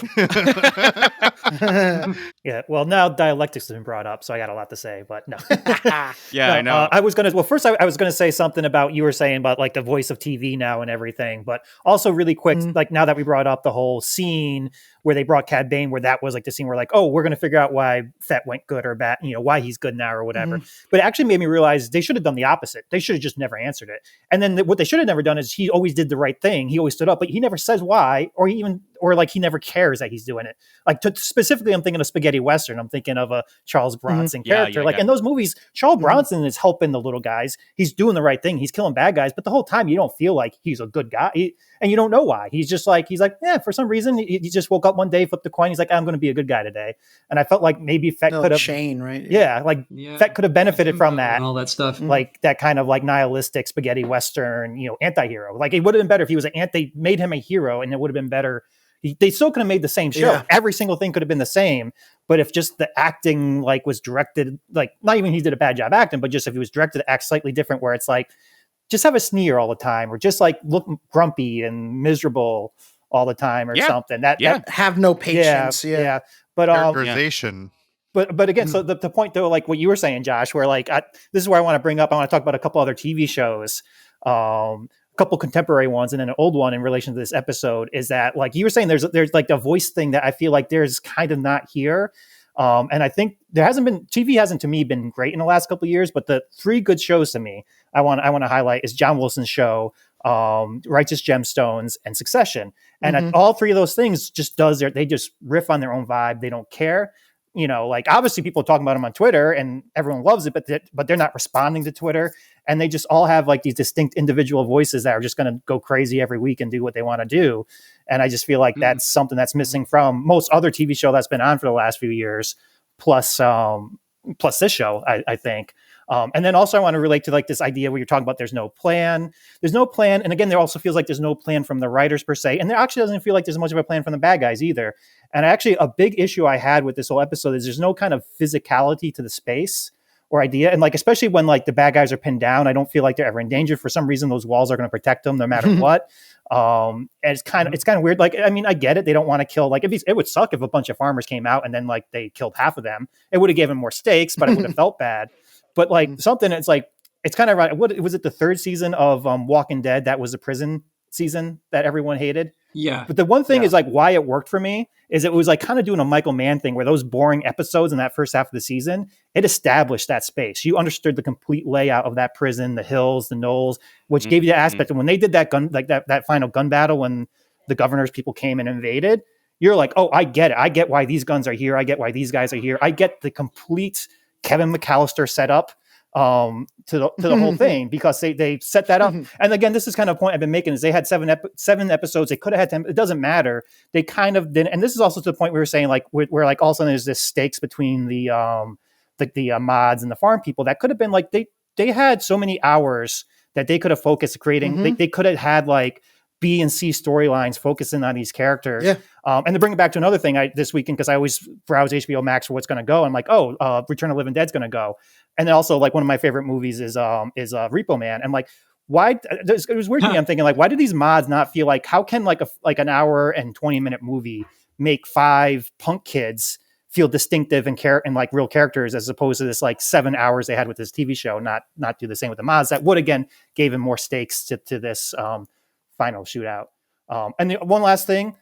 Yeah, well, now dialectics has been brought up, so I got a lot to say, but no. yeah, No, I know. I was gonna. Well, first, I was gonna say something about, you were saying about like the voice of TV now and everything, but also really quick, like now that we brought up the whole scene where they brought Cad Bane, where that was like the scene where like, oh, we're gonna figure out why Fett went good or bad, why he's good now or whatever. But it actually made me realize they should have done the opposite. They should have just never answered it. And then what they should have never done is he always did the right thing. He always stood up, but he never says why, or like he never cares that he's doing it. Like specifically, I'm thinking of Spaghetti Western. I'm thinking of a Charles Bronson character. yeah, like yeah. in those movies, Charles Bronson is helping the little guys. He's doing the right thing. He's killing bad guys, but the whole time you don't feel like he's a good guy, and you don't know why. He's like, yeah, for some reason he just woke up one day, flipped the coin. He's like, I'm going to be a good guy today. And I felt like maybe Fett No, could have, Shane, right? yeah, like Yeah. Fett could have benefited from that. and all that stuff. Like that kind of like nihilistic spaghetti Western, anti-hero. Like it would have been better if he was they made him a hero, and it would have been better. They still could have made the same show. Yeah. Every single thing could have been the same. But if just the acting like was directed, like not even he did a bad job acting, but just if he was directed to act slightly different, where it's like, just have a sneer all the time, or just like look grumpy and miserable all the time, or Yeah. something. That Have no patience. Yeah. But Characterization. But again, so the point though, like what you were saying, Josh, where like this is where I want to bring up. I want to talk about a couple other TV shows, a couple contemporary ones, and then an old one in relation to this episode. Is that like you were saying? There's like a voice thing that I feel like there's kind of not here, and I think there hasn't been TV hasn't to me been great in the last couple of years. But the 3 good shows to me I want to highlight is John Wilson's show, Righteous Gemstones, and Succession. And all 3 of those things just they just riff on their own vibe. They don't care. Like obviously people are talking about them on Twitter and everyone loves it, but they're not responding to Twitter, and they just all have like these distinct individual voices that are just going to go crazy every week and do what they want to do. And I just feel like that's something that's missing from most other TV show that's been on for the last few years, plus this show, I think. And then also I want to relate to like this idea where you're talking about there's no plan. And again, there also feels like there's no plan from the writers per se. And there actually doesn't feel like there's much of a plan from the bad guys either. And actually a big issue I had with this whole episode is there's no kind of physicality to the space. or idea. And like, especially when like the bad guys are pinned down, I don't feel like they're ever in danger. For some reason, those walls are going to protect them no matter what. And it's kind of weird. Like, I mean, I get it. They don't want to kill, like, it would suck if a bunch of farmers came out and then like they killed half of them. It would have given more stakes, but it would have felt bad. But like something, it's like, it's kind of right. What was it? The third season of Walking Dead? That was the prison season that everyone hated. Yeah. But the one thing is like why it worked for me is it was like kind of doing a Michael Mann thing where those boring episodes in that first half of the season, it established that space. You understood the complete layout of that prison, the hills, the knolls, which gave you the aspect. And when they did that gun, like that final gun battle, when the governor's people came and invaded, you're like, oh, I get it. I get why these guns are here. I get why these guys are here. I get the complete Kevin McAllister setup to the whole thing, because they set that up. And again, this is kind of a point I've been making, is they had seven episodes. They could have had 10. It doesn't matter. They kind of didn't. And this is also to the point we were saying, like, where like all of a sudden there's this stakes between the mods and the farm people. That could have been like, they had so many hours that they could have focused creating. They could have had like B and C storylines focusing on these characters. Yeah. And to bring it back to another thing this weekend, because I always browse HBO Max for what's going to go. I'm like, Return of the Living Dead's going to go. And then also, like, one of my favorite movies is Repo Man. And like, why? It was weird to me. I'm thinking, like, why do these mods not feel like, how can like an hour and 20-minute movie make 5 punk kids feel distinctive and like real characters, as opposed to this like 7 hours they had with this TV show? Not do the same with the mods. That would again gave him more stakes to this final shootout. And the one last thing.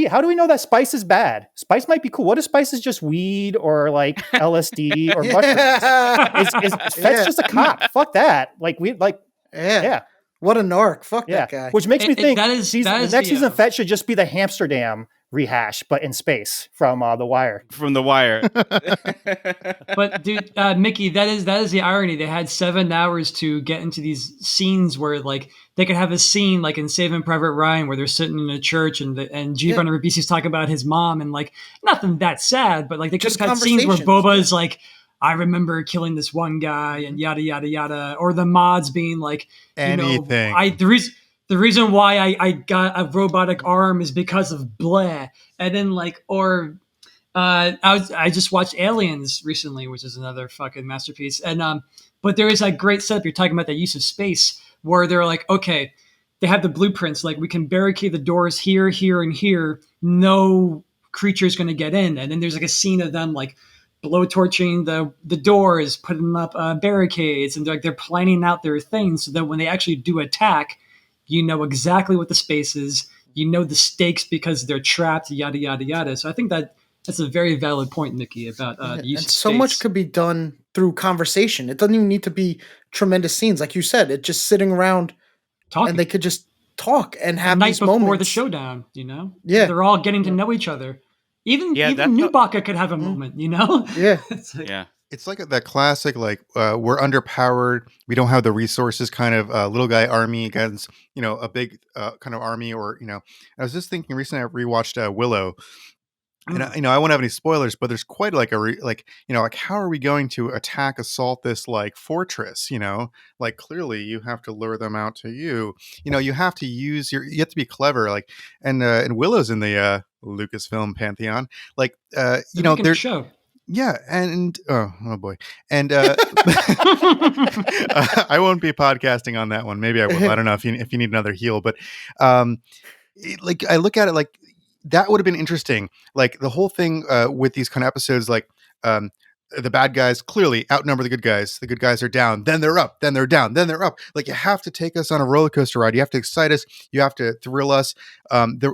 How do we know that spice is bad? Spice might be cool. What if spice is just weed or like LSD or mushrooms? Is Fett's just a cop? Fuck that. Like yeah. What a narc. Fuck that guy. Which makes me think the next season Fett should just be the Hamsterdam rehash, but in space from The Wire. From The Wire. But dude, Mickey, that is the irony. They had 7 hours to get into these scenes where like they could have a scene like in Saving Private Ryan where they're sitting in a church and Giovanni Ribisi's talking about his mom, and like nothing that sad, but like they just had scenes where Boba is like, I remember killing this one guy and yada yada yada, or the mods being like, anything. The reason why I got a robotic arm is because of blah. And then like, or I just watched Aliens recently, which is another fucking masterpiece. And but there is that great setup. You're talking about that use of space where they're like, okay, they have the blueprints. Like we can barricade the doors here, here, and here. No creature's going to get in. And then there's like a scene of them like blowtorching the doors, putting up barricades, and they're planning out their things so that when they actually do attack, you know exactly what the space is. You know the stakes because they're trapped, yada, yada, yada. So I think that's a very valid point, Nikki, about the use of space. So much could be done through conversation. It doesn't even need to be tremendous scenes. Like you said, it's just sitting around talking. And they could just talk and have these moments. The night before the showdown, you know? Yeah. They're all getting to know each other. Even Nubaka could have a moment, you know? Yeah. It's like that classic, like, we're underpowered. We don't have the resources kind of little guy army against, a big kind of army. Or, I was just thinking recently, I rewatched Willow. And, I won't have any spoilers, but there's quite like how are we going to assault this like fortress? Like clearly you have to lure them out to you. You have to you have to be clever. Like, and Willow's in the Lucasfilm pantheon. Like, there's show. Yeah, and oh boy, and I won't be podcasting on that one. Maybe I will. I don't know if you need another heel, but like I look at it like that would have been interesting. Like the whole thing with these kind of episodes, like the bad guys clearly outnumber the good guys. The good guys are down, then they're up, then they're down, then they're up. Like you have to take us on a roller coaster ride. You have to excite us. You have to thrill us.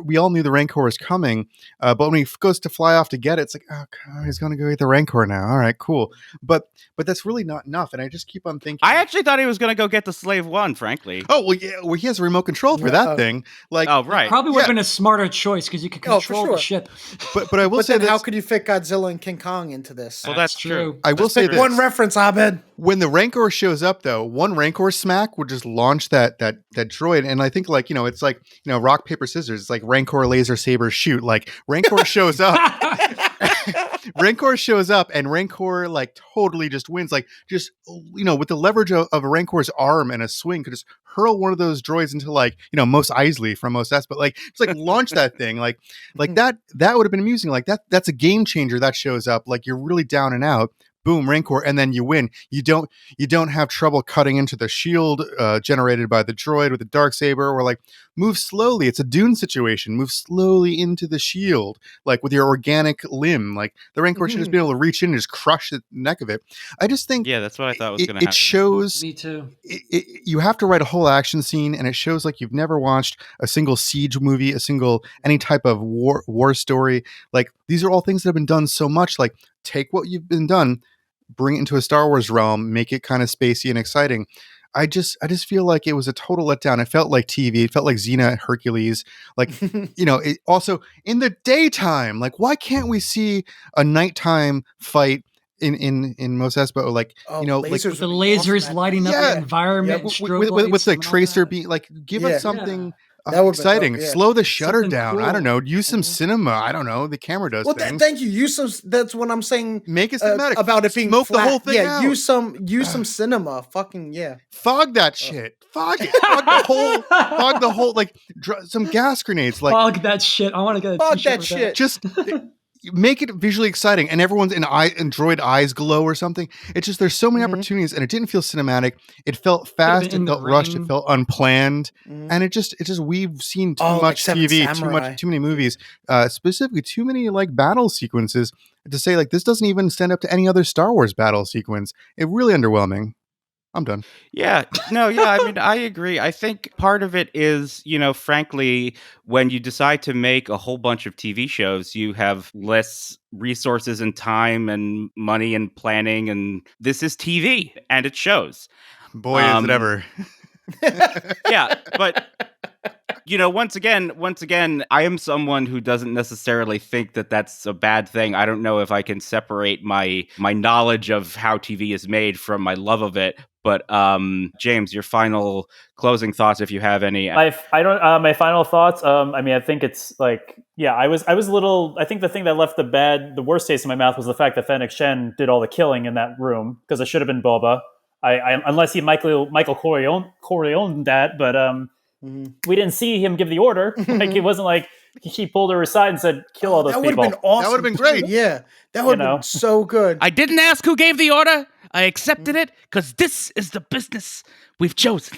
We all knew the Rancor was coming, but when he goes to fly off to get it, it's like, oh God, he's going to go get the Rancor now. All right, cool. But that's really not enough. And I just keep on thinking. I actually thought he was going to go get the Slave One, frankly. Oh well, yeah. Well, he has a remote control for that thing. Like, oh right, probably would have been a smarter choice because you could control the ship. But I will say, how could you fit Godzilla and King Kong into this? Well, that's true. I will say this. One reference, Abed. When the Rancor shows up, though, one Rancor smack would just launch that droid, and I think like it's like rock paper scissors. It's like Rancor laser saber shoot. Like Rancor shows up. Rancor shows up and Rancor like totally just wins, like just with the leverage of a Rancor's arm and a swing could just hurl one of those droids into like Mos Eisley from Mos Es, but like just like launch that thing like that would have been amusing. Like that's a game changer that shows up. Like you're really down and out, boom, Rancor, and then you win. You don't have trouble cutting into the shield generated by the droid with the Darksaber, or like move slowly. It's a Dune situation. Move slowly into the shield, like with your organic limb. Like the Rancor should just be able to reach in and just crush the neck of it. I just think that's what I thought was going to happen. It shows. Me too. You have to write a whole action scene, and it shows like you've never watched a single siege movie, any type of war story. Like these are all things that have been done so much. Like take what you've been done, bring it into a Star Wars realm, make it kind of spacey and exciting. I just feel like it was a total letdown. It felt like TV. It felt like Xena Hercules. Like, it also in the daytime, like why can't we see a nighttime fight in Mos Espa, or like lasers with the lasers lighting up the environment, with like tracer being like, give us something that would exciting. Slow the shutter Something down. cool. I don't know. Use some cinema. I don't know. The camera does things. Thank you. Use some. That's what I'm saying. Make it cinematic about it being smoke flat. the whole thing out. Use some cinema. Fucking yeah. Fog that shit. Fog it. Fog the whole. Like some gas grenades. Like fog that shit. I want to get a fog t-shirt that with shit. Just make it visually exciting, and everyone's and droid eyes glow or something. It's just there's so many opportunities, and it didn't feel cinematic. It felt fast. It felt rushed. It felt unplanned, and it just we've seen too much TV, too many movies, specifically too many like battle sequences to say like this doesn't even stand up to any other Star Wars battle sequence. It really underwhelming. I'm done. I mean, I agree. I think part of it is, frankly, when you decide to make a whole bunch of TV shows, you have less resources and time and money and planning. And this is TV, and it shows. Boy, is it ever. But once again, I am someone who doesn't necessarily think that that's a bad thing. I don't know if I can separate my knowledge of how TV is made from my love of it. But James, your final closing thoughts, if you have any. My final thoughts. I mean, I think it's like, I was a little. I think the thing that left the worst taste in my mouth was the fact that Fennec Shen did all the killing in that room, because it should have been Boba. Unless he Michael Corleone that, but we didn't see him give the order. Like it wasn't like she pulled her aside and said, "Kill all those people." That would have been awesome. That would have been great. Yeah, that would have been so good. I didn't ask who gave the order. I accepted it because this is the business we've chosen.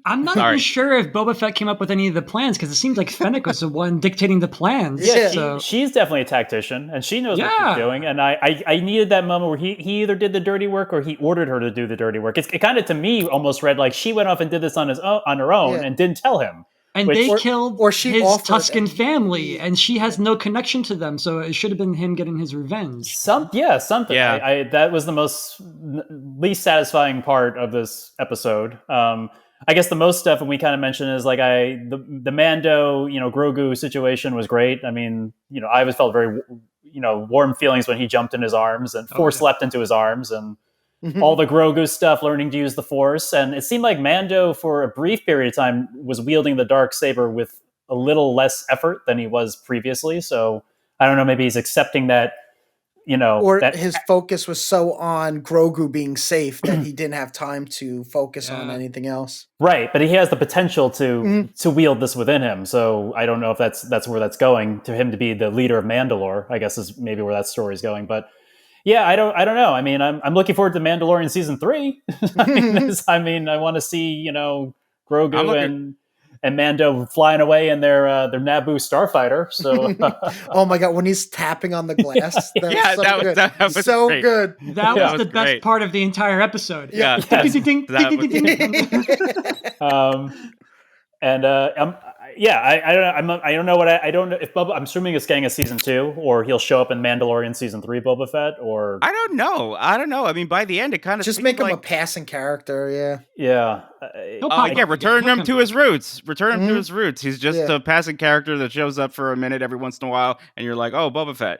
I'm not even sure if Boba Fett came up with any of the plans, because it seemed like Fennec was the one dictating the plans. Yeah, she's definitely a tactician, and she knows what she's doing. And I needed that moment where he either did the dirty work or he ordered her to do the dirty work. It kind of, to me, almost read like she went off and did this on her own and didn't tell him. And they killed his Tusken family, and she has no connection to them, so it should have been him getting his revenge. Something. Yeah. That was the least satisfying part of this episode. I guess the most stuff, and we kind of mentioned, is like the Mando, Grogu situation was great. I mean, I always felt very, warm feelings when he jumped in his arms and Force leapt into his arms, and all the Grogu stuff, learning to use the Force. And it seemed like Mando, for a brief period of time, was wielding the Darksaber with a little less effort than he was previously. So I don't know, maybe he's accepting that, his focus was so on Grogu being safe that he didn't have time to focus on anything else. Right, but he has the potential to wield this within him. So I don't know if that's where that's going, to him to be the leader of Mandalore, I guess is maybe where that story is going. But yeah, I don't know. I mean, I'm looking forward to Mandalorian season 3. I want to see, Grogu and Mando flying away in their Naboo starfighter. So, oh my god, when he's tapping on the glass, that was so good. That was the best part of the entire episode. Yeah, I don't know if Boba. I'm assuming it's getting a season 2, or he'll show up in Mandalorian season 3, Boba Fett, or I don't know. I mean, by the end, it kind of just make him a passing character. Return him to his roots. Return him to his roots. He's just a passing character that shows up for a minute every once in a while, and you're like, oh, Boba Fett.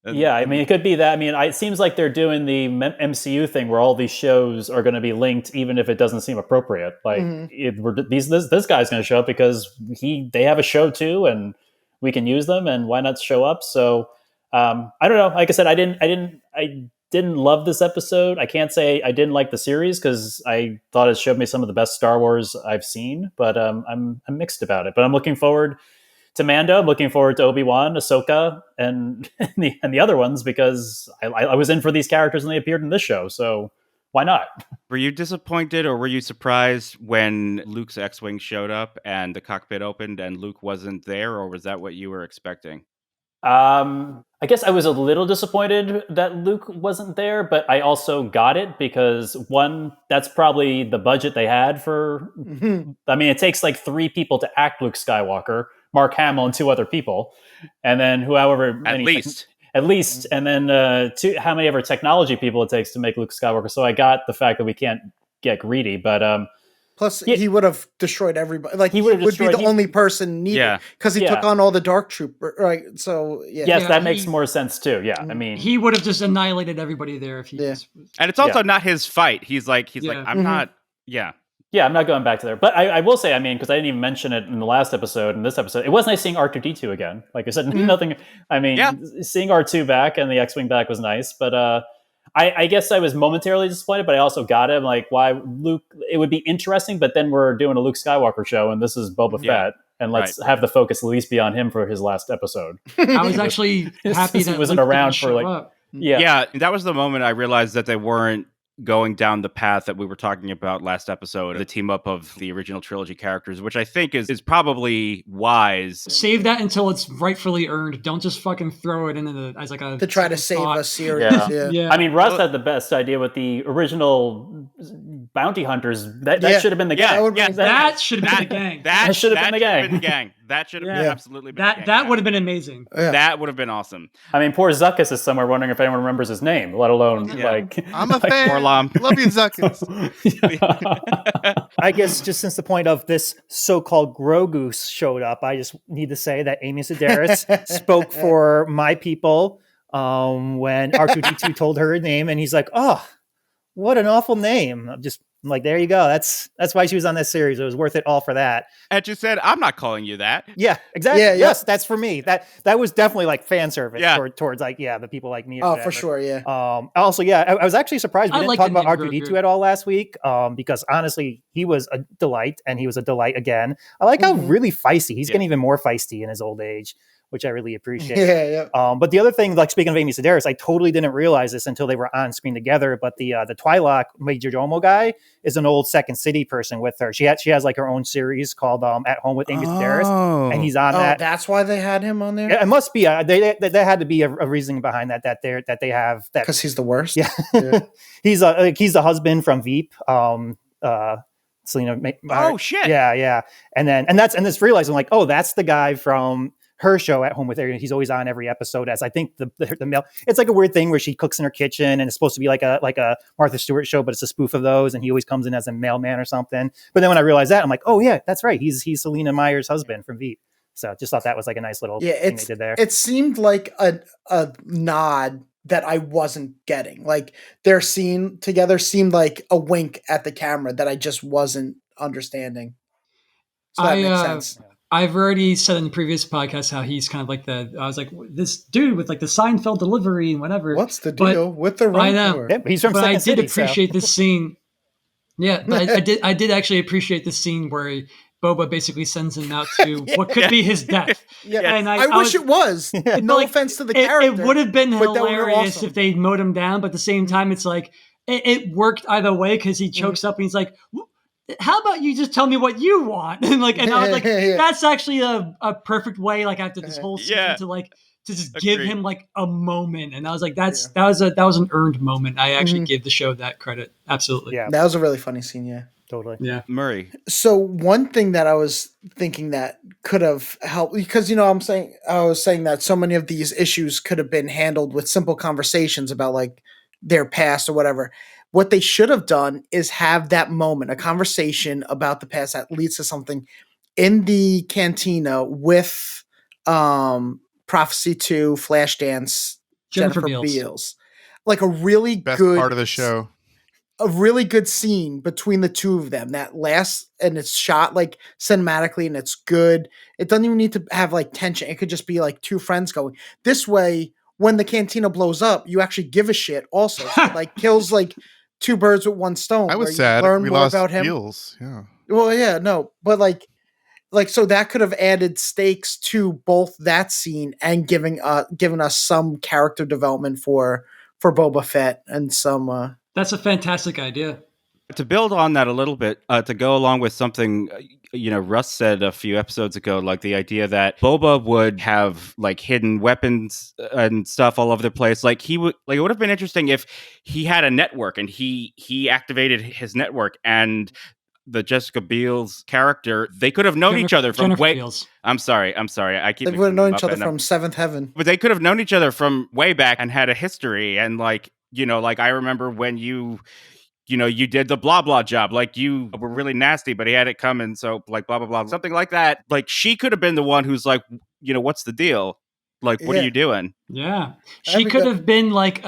Yeah, I mean, it could be that. I mean, it seems like they're doing the MCU thing where all these shows are going to be linked, even if it doesn't seem appropriate. Like, this guy's going to show up because they have a show too, and we can use them, and why not show up? So, I don't know. Like I said, I didn't love this episode. I can't say I didn't like the series, because I thought it showed me some of the best Star Wars I've seen. But I'm mixed about it. But I'm looking forward to Mando. I'm looking forward to Obi-Wan, Ahsoka, and the other ones because I was in for these characters and they appeared in this show. So why not? Were you disappointed or were you surprised when Luke's X-Wing showed up and the cockpit opened and Luke wasn't there, or was that what you were expecting? I guess I was a little disappointed that Luke wasn't there, but I also got it because one, that's probably the budget they had for. I mean, it takes like 3 people to act Luke Skywalker, Mark Hamill and 2 other people, and then however At many least, and then how many ever technology people it takes to make Luke Skywalker. So I got the fact that we can't get greedy, but plus he would have destroyed everybody. Like he would be the only person needed because he took on all the Dark Trooper, right? So yes, that makes more sense too. Yeah, I mean, he would have just annihilated everybody there if he. And it's also not his fight. He's like, I'm not. Yeah, I'm not going back to there. But I will say, I mean, because I didn't even mention it in the last episode, in this episode, it was nice seeing R2-D2 again. Like I said, nothing. I mean, seeing R2 back and the X-Wing back was nice. But I guess I was momentarily disappointed, but I also got it. I'm like, why Luke? It would be interesting, but then we're doing a Luke Skywalker show, and this is Boba Fett. And let's have the focus at least be on him for his last episode. I was actually happy that he wasn't Luke around didn't for like. up. Yeah, that was the moment I realized that they weren't going down the path that we were talking about last episode, the team up of the original trilogy characters, which I think is probably wise. Save that until it's rightfully earned. Don't just fucking throw it in as like a to try to save a series. Yeah. I mean, Russ had the best idea with the original bounty hunters. That should have been the gang. That should have been the gang. That should have been the gang. That should have been absolutely been that would have been amazing. That would have been awesome. I mean, poor Zuckuss is somewhere wondering if anyone remembers his name, let alone like. I'm a fan. Love you, Zuckuss. I guess just since the point of this so-called Grogu showed up, I just need to say that Amy Sedaris spoke for my people when R2-D2 told her name, and he's like, "Oh, what an awful name!" I'm like, there you go. That's why she was on this series. It was worth it all for that. And she said, "I'm not calling you that." Yeah, exactly. Yes, that's for me. That was definitely like fan service towards like the people like me. Oh, for sure. Yeah. Also, I was actually surprised we didn't talk about R2-D2 Grogu at all last week. Because honestly, he was a delight, and he was a delight again. I like how really feisty. He's getting even more feisty in his old age, which I really appreciate. But the other thing, like speaking of Amy Sedaris, I totally didn't realize this until they were on screen together. But the Twi'lek Major Domo guy is an old Second City person with her. She has like her own series called At Home with Amy Sedaris, and he's on that. That's why they had him on there. It must be. There had to be a reasoning behind that they have that because he's the worst. Yeah. he's the husband from Veep. Selena. Oh shit. Yeah. And this realizing like, oh, that's the guy from her show At Home with Her. He's always on every episode as I think the male. It's like a weird thing where she cooks in her kitchen and it's supposed to be like a Martha Stewart show, but it's a spoof of those. And he always comes in as a mailman or something. But then when I realized that, I'm like, oh yeah, that's right. He's Selena Meyer's husband from Veep. So just thought that was like a nice little thing they did there. It seemed like a nod that I wasn't getting. Like their scene together seemed like a wink at the camera that I just wasn't understanding. So that makes sense. I've already said in the previous podcast how he's kind of like I was like, this dude with like the Seinfeld delivery and whatever. What's the deal with the I know. Yeah, he's from Second City, I did appreciate this scene. Yeah, but I did actually appreciate this scene where Boba basically sends him out to what could be his death. Yeah. And I wish it was. No offense to the character. It would have been hilarious if they mowed him down, but at the same time, it's like, it worked either way because he chokes up and he's like, how about you just tell me what you want? And I was like, that's actually a perfect way, like after this whole season to just give him like a moment. And I was like, that was an earned moment. I actually give the show that credit. Absolutely. Yeah. That was a really funny scene. Yeah. Totally. Yeah. Murray. So one thing that I was thinking that could have helped, because, I was saying that so many of these issues could have been handled with simple conversations about like their past or whatever. What they should have done is have that moment, a conversation about the past that leads to something in the cantina with Prophecy 2, Flashdance, Jennifer Beals. Like a really best good part of the show. A really good scene between the two of them that lasts, and it's shot like cinematically and it's good. It doesn't even need to have like tension. It could just be like two friends going this way. When the cantina blows up, you actually give a shit also. So it, like kills like two birds with one stone. I was sad. Learn we more lost about him. Beals. Yeah. Well, yeah, no, but like like, so that could have added stakes to both that scene and given us some character development for Boba Fett and some. That's a fantastic idea. To build on that a little bit, to go along with something, Russ said a few episodes ago, like the idea that Boba would have like hidden weapons and stuff all over the place. Like it would have been interesting if he had a network and he activated his network, and the Jessica Biel's character, they could have known each other from way. Beals. I'm sorry. I keep. They would have known each other from Seventh Heaven, but they could have known each other from way back and had a history. And like I remember when you did the blah blah job, like you were really nasty, but he had it coming, so like blah blah blah, something like that. Like she could have been the one who's like, what's the deal? Like, what are you doing? Yeah, she could have been like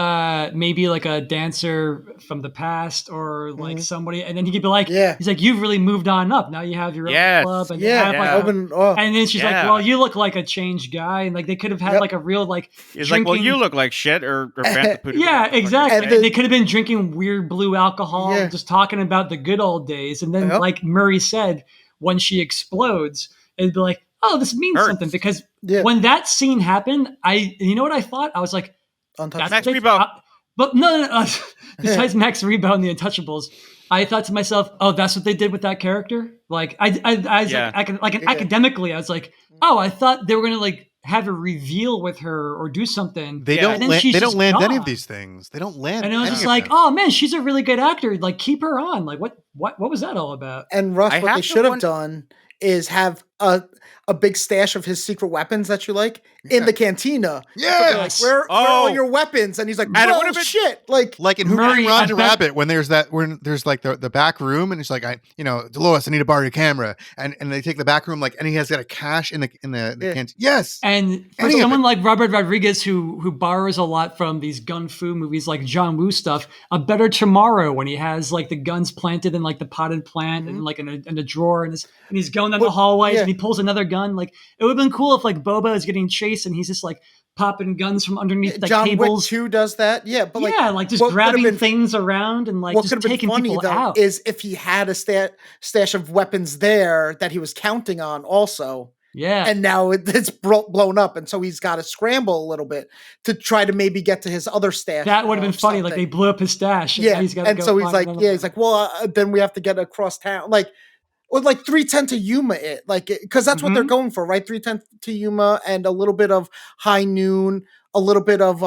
maybe like a dancer from the past, or like somebody, and then he could be like, he's like, you've really moved on up. Now you have your own club, and and then she's like, well, you look like a changed guy, and like they could have had like a real like. He's drinking... like, well, you look like shit, or yeah, exactly. And they could have been drinking weird blue alcohol, just talking about the good old days, and then like Murray said, when she explodes, it'd be like, oh, this means something, because when that scene happened, you know what I thought? I was like, Max Rebo. But no. Besides Max Rebo and the Untouchables, I thought to myself, oh, that's what they did with that character. Like academically, I was like, oh, I thought they were gonna like have a reveal with her or do something. They don't land any of these things. They don't land. And I was just like, oh man, she's a really good actor. Like, keep her on. Like, what was that all about? And Russ, what they should have done is have a big stash of his secret weapons that you like in the cantina. Yeah, so where are all your weapons? And he's like, "Well, shit!" Like in Who Moved Roger Rabbit, when there's like the back room, and he's like, Dolores, I need to borrow your camera, and they take the back room, like, and he has got a cache in the canteen. Yes, and for someone like Robert Rodriguez who borrows a lot from these gun fu movies like John Woo stuff, A Better Tomorrow, when he has like the guns planted in like the potted plant and like in a drawer, and he's going down the hallways and he pulls another gun. Like, it would have been cool if like Boba is getting chased and he's just like popping guns from underneath like John tables. Wick 2 does that, but like just grabbing things around and like just taking people out. Is if he had a stash of weapons there that he was counting on also. Yeah, and now it's blown up, and so he's got to scramble a little bit to try to maybe get to his other stash. That would have been funny. Like, they blew up his stash. And he's like, well, then we have to get across town, like. Or like 310 to Yuma, because that's what they're going for, right? 310 to Yuma and a little bit of High Noon, a little bit of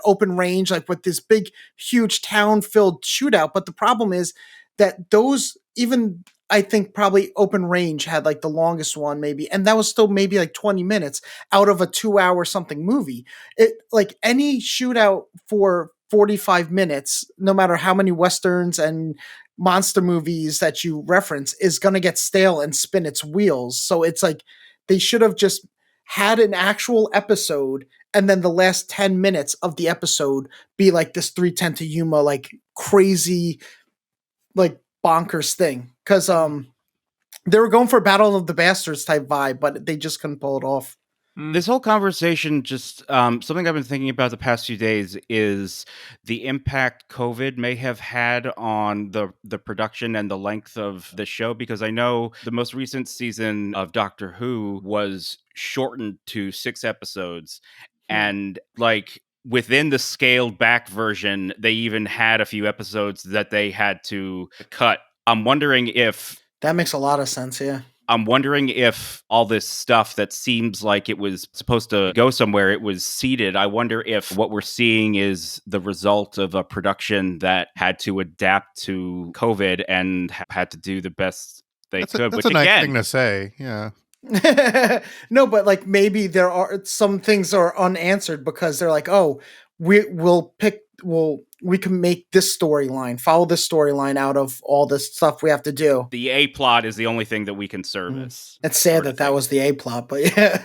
Open Range, like with this big, huge town-filled shootout. But the problem is that those, even I think probably Open Range had like the longest one, maybe, and that was still maybe like 20 minutes out of a 2-hour something movie. It like any shootout for 45 minutes, no matter how many westerns and monster movies that you reference, is going to get stale and spin its wheels. So it's like they should have just had an actual episode, and then the last 10 minutes of the episode be like this 310 to Yuma, like crazy, like bonkers thing. Because they were going for a Battle of the Bastards type vibe, but they just couldn't pull it off. This whole conversation, just something I've been thinking about the past few days, is the impact COVID may have had on the production and the length of the show, because I know the most recent season of Doctor Who was shortened to 6 episodes, and like within the scaled back version, they even had a few episodes that they had to cut. I'm wondering if that makes a lot of sense. Yeah. I'm wondering if all this stuff that seems like it was supposed to go somewhere, it was seeded. I wonder if what we're seeing is the result of a production that had to adapt to COVID and had to do the best they could. That's a nice thing to say. Yeah. No, but like maybe there are some things are unanswered because they're like, oh, we can make this storyline, follow this storyline out of all this stuff we have to do. The A plot is the only thing that we can service. It's sad that was the A plot, but yeah.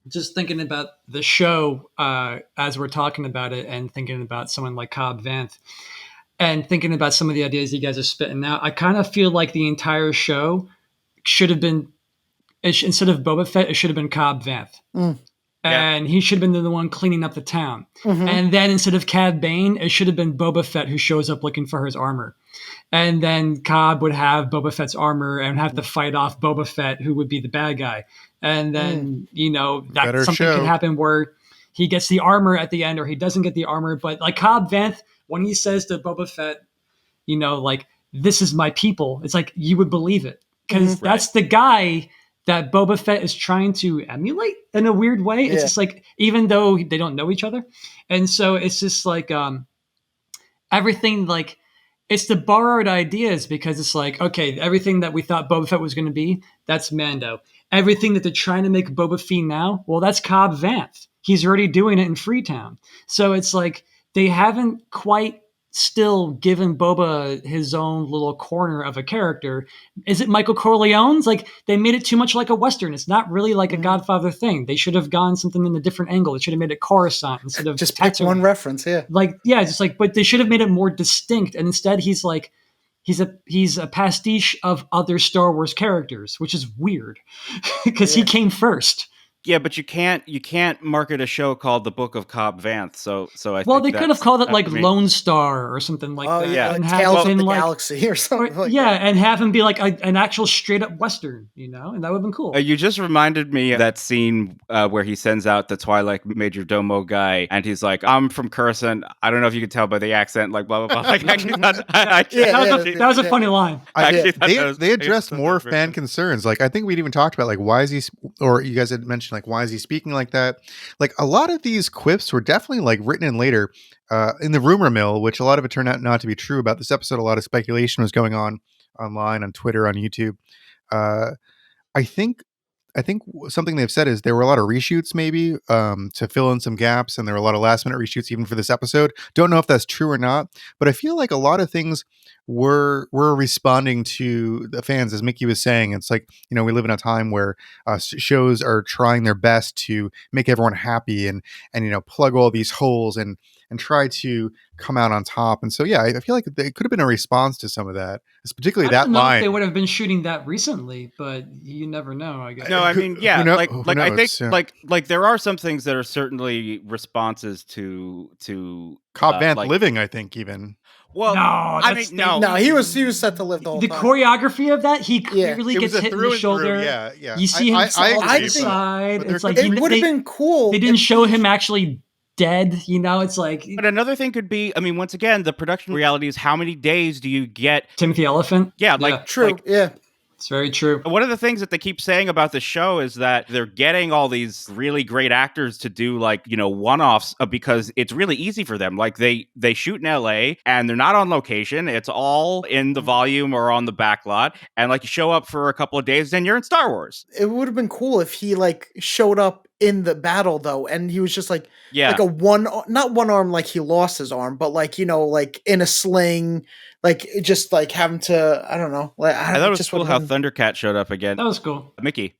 Just thinking about the show as we're talking about it, and thinking about someone like Cobb Vanth, and thinking about some of the ideas you guys are spitting out, I kind of feel like the entire show should have been, instead of Boba Fett, it should have been Cobb Vanth. And he should have been the one cleaning up the town. And then instead of Cad Bane, it should have been Boba Fett who shows up looking for his armor. And then Cobb would have Boba Fett's armor and have to fight off Boba Fett, who would be the bad guy. And then, that Better something show. can happen where he gets the armor at the end or he doesn't get the armor. But like Cobb Vanth, when he says to Boba Fett, like, this is my people, it's like you would believe it. Because that's the guy that Boba Fett is trying to emulate in a weird way. It's just like, even though they don't know each other. And so it's just like everything, like, it's the borrowed ideas, because it's like, okay, everything that we thought Boba Fett was going to be, that's Mando. Everything that they're trying to make Boba Fett now, well, that's Cobb Vanth. He's already doing it in Freetown. So it's like they haven't quite still given Boba his own little corner of a character. Is it Michael Corleone's? Like, they made it too much like a Western. It's not really like a Godfather thing. They should have gone something in a different angle. They should have made it Coruscant instead of Just pick one reference, Like, yeah, just like, but they should have made it more distinct. And instead he's like, he's a pastiche of other Star Wars characters, which is weird because he came first. Yeah, but you can't market a show called The Book of Cobb Vanth. So I well, think they could have called it like I mean, Lone Star or something like that. yeah. And like have Tales him of the like, Galaxy or something like that. and have him be like an actual straight up Western, and that would have been cool. You just reminded me of that scene where he sends out the Twilight Major Domo guy, and he's like, "I'm from Coruscant. I don't know if you can tell by the accent, like blah blah blah." Like, actually, that was a funny line. They addressed more fan concerns. Like, I think we'd even talked about, like, why is he, or you guys had mentioned, like, why is he speaking like that? Like, a lot of these quips were definitely like written in later in the rumor mill, which a lot of it turned out not to be true about this episode. A lot of speculation was going on online, on Twitter, on YouTube. I think something they've said is there were a lot of reshoots, maybe to fill in some gaps, and there were a lot of last minute reshoots even for this episode. Don't know if that's true or not, but I feel like a lot of things were responding to the fans, as Mickey was saying. It's like, we live in a time where shows are trying their best to make everyone happy and plug all these holes and try to come out on top. And so, yeah, I feel like it could have been a response to some of that. It's particularly that line. I don't know if they would have been shooting that recently, but you never know, I guess. No, I mean, yeah, knows? I think like there are some things that are certainly responses to Cobb Vanth living, I think, even. Well, no, he was set to live the whole the time. choreography of that, he clearly gets hit in the shoulder. Yeah. You see him I side. It's like it would have been cool. They didn't show him actually dead. It's like. But another thing could be, I mean, once again, the production reality is how many days do you get Timothy Olyphant? Yeah, true. It's very true. One of the things that they keep saying about the show is that they're getting all these really great actors to do one-offs because it's really easy for them. Like they shoot in LA and they're not on location. It's all in the volume or on the back lot. And you show up for a couple of days and you're in Star Wars. It would have been cool if he showed up in the battle though, and he was just like a not one arm, like he lost his arm, but in a sling, just having to, I don't know. I thought it was cool how Thundercat showed up again. That was cool. Mickey.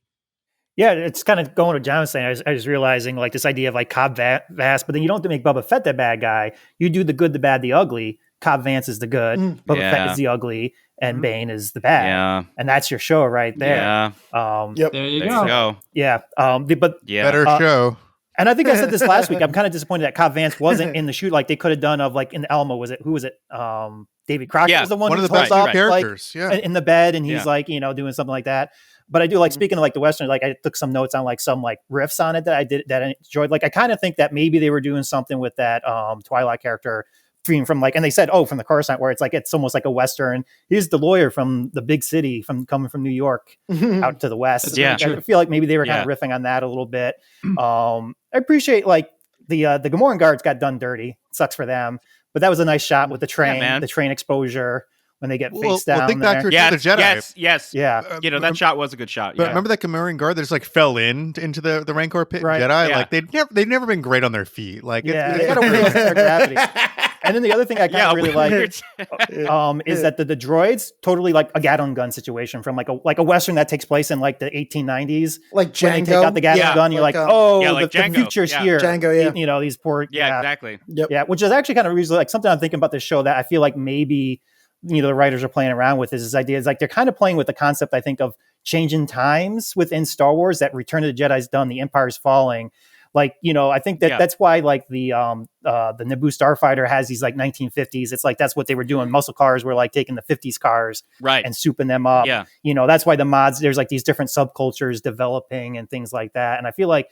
Yeah, it's kind of going to what John was saying. I was realizing this idea of Cobb Vanth, but then you don't have to make Boba Fett the bad guy. You do the good, the bad, the ugly. Cobb Vanth is the good. Boba Fett is the ugly. And Bane is the bad. Yeah. And that's your show right there. Yeah. There you go. Yeah. Better show. And I think I said this last week. I'm kind of disappointed that Cobb Vanth wasn't in the shoot like they could have done of in Elmo. Who was it? David Crockett was the one of who the best up characters. in the bed, and he's doing something like that. But I do speaking of the Western, I took some notes on some riffs on it that I enjoyed. I kind of think that maybe they were doing something with that Twilight character from and they said, from the Coruscant, where it's almost like a Western. He's the lawyer from the big city coming from New York out to the West. Yeah, I feel like maybe they were kind of riffing on that a little bit. I appreciate the Gamoran guards got done dirty. Sucks for them, but that was a nice shot with the train, the train exposure when they get face down. Think back to the Jedi. Yes. Yeah. That shot was a good shot. But remember that Gamoran guard that just fell into the Rancor pit Jedi? Yeah. They've never been great on their feet. It's got a weird center of gravity. And then the other thing I kind of really like is that the droids totally a Gatling gun situation from a Western that takes place in the 1890s. Like Django. When they take out the Gatling gun, you're the future's here. Django, these poor. Yeah, exactly. Yep. Yeah, which is actually kind of reasonable. Something I'm thinking about this show that I feel like maybe the writers are playing around with is this idea. Is they're kind of playing with the concept, I think, of changing times within Star Wars. That Return of the Jedi's done, the Empire's falling. Like, I think Yeah. that's why like the Naboo Starfighter has these like 1950s. It's like that's what they were doing. Muscle cars were like taking the 50s cars Right. and souping them up. Yeah. That's why the mods, there's like these different subcultures developing and things like that. And I feel like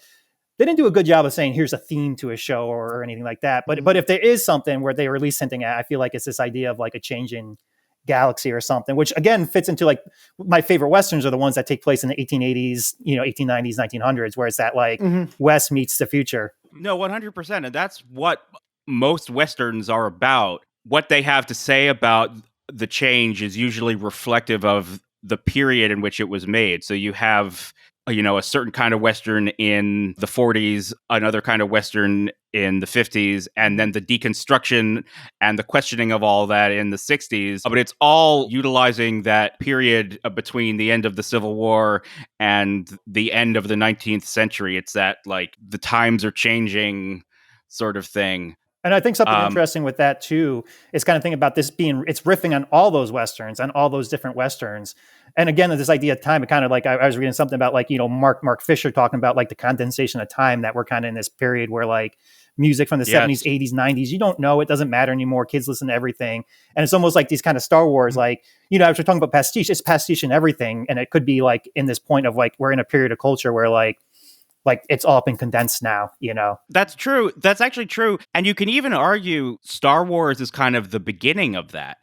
they didn't do a good job of saying here's a theme to a show or anything like that. But if there is something where they were at least hinting at, I feel like it's this idea of like a changing galaxy or something, which again fits into like my favorite Westerns are the ones that take place in the 1880s, 1890s, 1900s, where it's that like West meets the future. No, 100%. And that's what most Westerns are about. What they have to say about the change is usually reflective of the period in which it was made. So you have, a certain kind of Western in the 40s, another kind of Western in the 50s, and then the deconstruction and the questioning of all that in the 60s. But it's all utilizing that period between the end of the Civil War and the end of the 19th century. It's that like the times are changing sort of thing. And I think something interesting with that too is kind of thinking about this it's riffing on all those Westerns and all those different Westerns. And again, this idea of time, it kind of like, I was reading something about like, Mark Fisher talking about like the condensation of time, that we're kind of in this period where like music from the 70s, 80s, 90s, you don't know, it doesn't matter anymore. Kids listen to everything. And it's almost like these kind of Star Wars, like, as we're talking about pastiche, it's pastiche in everything. And it could be like in this point of like, we're in a period of culture where like it's all been condensed now, That's true. That's actually true. And you can even argue Star Wars is kind of the beginning of that.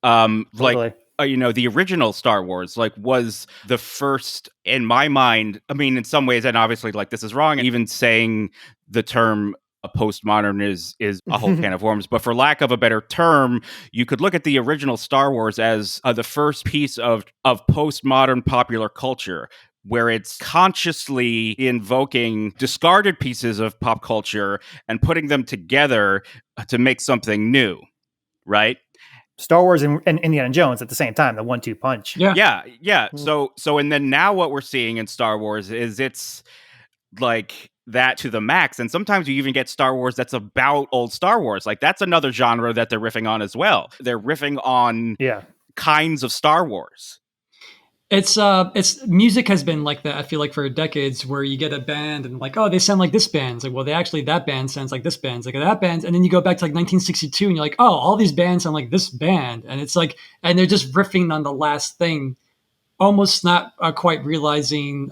Totally. Like, the original Star Wars, like, was the first, in my mind, I mean, in some ways, and obviously, like, this is wrong, even saying the term a postmodern is a whole can of worms. But for lack of a better term, you could look at the original Star Wars as the first piece of postmodern popular culture, where it's consciously invoking discarded pieces of pop culture and putting them together to make something new, right? Star Wars and Indiana Jones at the same time, the 1-2 punch. Yeah. So and then now what we're seeing in Star Wars is it's like that to the max. And sometimes you even get Star Wars that's about old Star Wars. Like that's another genre that they're riffing on as well. They're riffing on kinds of Star Wars. It's music has been like that, I feel like, for decades, where you get a band and like, oh, they sound like this band. It's like, well, that band sounds like this band. It's like that band. And then you go back to like 1962 and you're like, oh, all these bands sound like this band. And it's like, and they're just riffing on the last thing, almost not quite realizing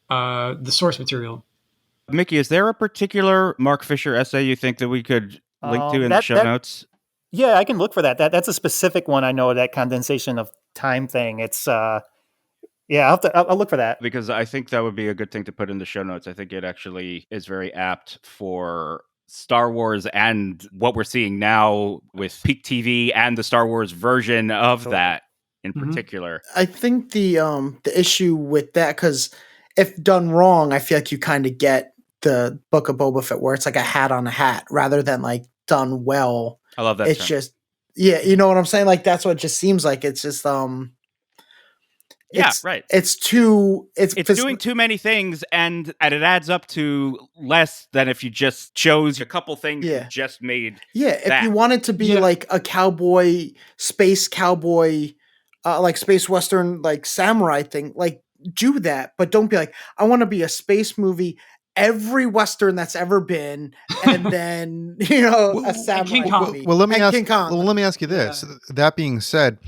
the source material. Mickey, is there a particular Mark Fisher essay you think that we could link to in the show notes? Yeah, I can look for that. That's a specific one. I know that condensation of time thing. It's I'll look for that, because I think that would be a good thing to put in the show notes. I think it actually is very apt for Star Wars and what we're seeing now with Peak TV and the Star Wars version of that in particular. I think the issue with that, because if done wrong, I feel like you kind of get the Book of Boba Fett where it's like a hat on a hat rather than like done well. I love that. It's just, you know what I'm saying? Like that's what it just seems like. It's just right. It's doing too many things, and it adds up to less than if you just chose a couple things you just made. Yeah, if you wanted to be like a space cowboy, like space western, like samurai thing, like do that, but don't be like, I want to be a space movie. Every Western that's ever been, and then a samurai movie. Well, let me ask you this. Yeah. That being said,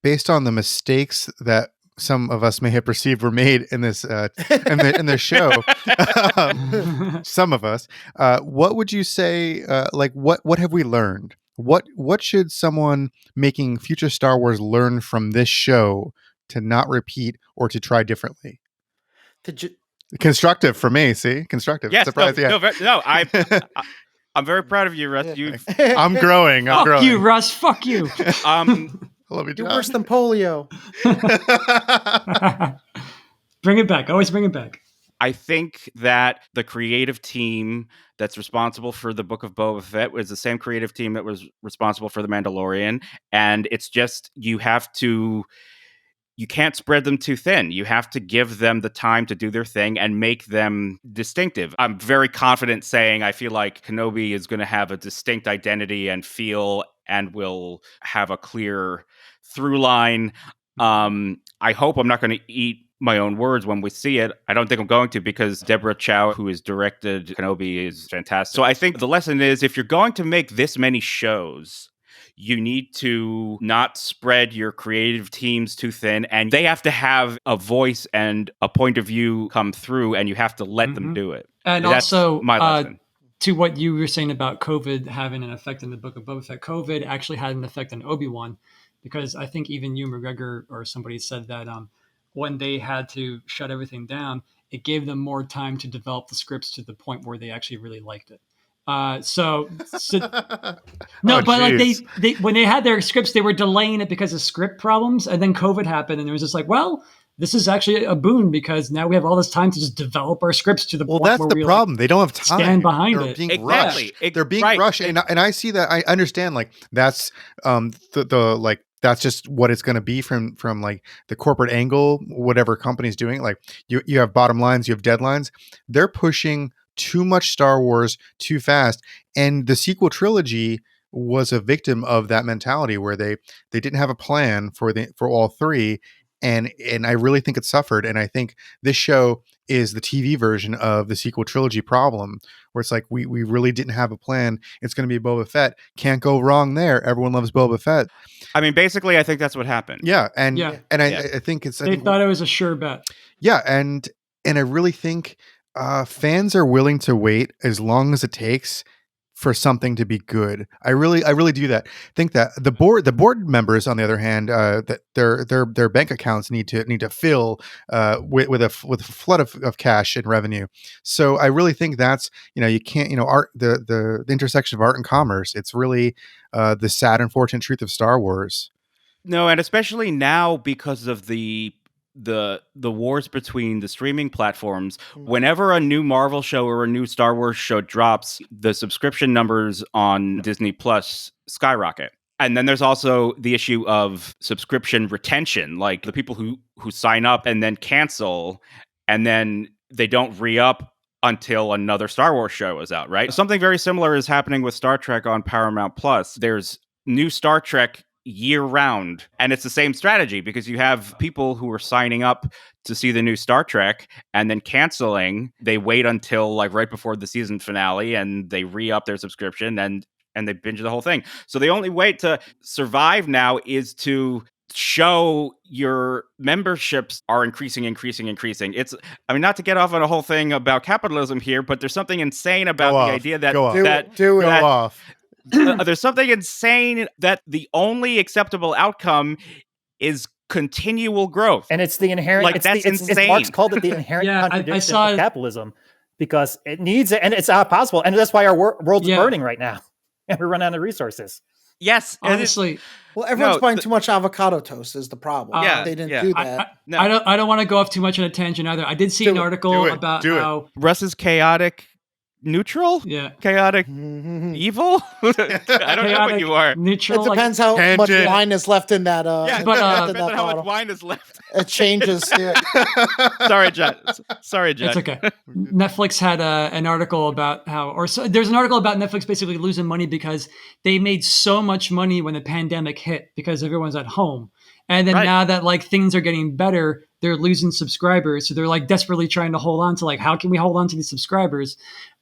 based on the mistakes that some of us may have perceived were made in this in the show, some of us, what would you say? Like, what have we learned? What should someone making future Star Wars learn from this show to not repeat or to try differently? Constructive for me. See, constructive. Yes, surprise. I'm very proud of you, Russ. I'm growing. Fuck you, Russ. Fuck you. I love you. You're worse than polio. Bring it back. Always bring it back. I think that the creative team that's responsible for the Book of Boba Fett was the same creative team that was responsible for The Mandalorian, and it's just you can't spread them too thin. You have to give them the time to do their thing and make them distinctive. I'm very confident saying I feel like Kenobi is going to have a distinct identity and feel and will have a clear through line. I hope I'm not going to eat my own words when we see it. I don't think I'm going to, because Deborah Chow, who has directed Kenobi, is fantastic. So I think the lesson is, if you're going to make this many shows, you need to not spread your creative teams too thin, and they have to have a voice and a point of view come through, and you have to let them do it. And That's also, my lesson. To what you were saying about COVID having an effect in the Book of Boba Fett, COVID actually had an effect on Obi-Wan, because I think even Ewan McGregor or somebody said that when they had to shut everything down, it gave them more time to develop the scripts to the point where they actually really liked it. No, Oh, but like geez. they when they had their scripts, they were delaying it because of script problems, and then COVID happened, and it was just like, well, this is actually a boon, because now we have all this time to just develop our scripts to the Well, point that's where the we problem. They don't have time. stand behind They're it. being Exactly. rushed. They're being Right. rushed, and I see that. I understand. Like, that's the like, that's just what it's going to be from like the corporate angle. Whatever company's doing, like you have bottom lines, you have deadlines. They're pushing too much Star Wars too fast, and the sequel trilogy was a victim of that mentality, where they didn't have a plan for all three. And I really think it suffered. And I think this show is the TV version of the sequel trilogy problem, where it's like, we really didn't have a plan. It's going to be Boba Fett. Can't go wrong there. Everyone loves Boba Fett. I mean, basically, I think that's what happened. Yeah. And Yeah. I think it's, They thought it was a sure bet. yeah. And I really think fans are willing to wait as long as it takes for something to be good. I really do that. Think that the board members, on the other hand, that their bank accounts need to fill with a flood of cash and revenue. So I really think that's, you can't, art, the intersection of art and commerce. It's really the sad, unfortunate truth of Star Wars. No, and especially now, because of the wars between the streaming platforms. Whenever a new Marvel show or a new Star Wars show drops, the subscription numbers on Disney Plus skyrocket. And then there's also the issue of subscription retention, like the people who sign up and then cancel, and then they don't re-up until another Star Wars show is out, right? Something very similar is happening with Star Trek on Paramount Plus. There's new Star Trek year round, and it's the same strategy, because you have people who are signing up to see the new Star Trek and then canceling. They wait until like right before the season finale, and they re-up their subscription and they binge the whole thing. So the only way to survive now is to show your memberships are increasing. It's, I mean, not to get off on a whole thing about capitalism here, but there's something insane about the idea that Go off. there's something insane that the only acceptable outcome is continual growth. And it's the inherent, Like, that's insane. Marx called it the inherent Yeah, I contradiction saw of it. capitalism, because it needs it, and it's not possible. And that's why our world's Yeah. burning right now, and we run out of resources. Yes, and Honestly, Well, everyone's No, buying too much avocado toast is the problem. Yeah, They didn't yeah. do I, that. No. I don't want to go off too much on a tangent either. I did see Do an it, article do it, about do it. how Russ is chaotic neutral? yeah. Chaotic Mhm. evil? I don't know what Chaotic, you are. neutral. It depends how much Tangent. wine is left in that. Yeah, but, left in depends that on how much bottle. wine is left. It changes. Yeah. Sorry, Jen. Sorry, Jen. It's okay. Netflix had an article about how, there's an article about Netflix basically losing money because they made so much money when the pandemic hit because everyone's at home. And then Right. now that like things are getting better, they're losing subscribers. So they're like desperately trying to hold on to like, how can we hold on to these subscribers?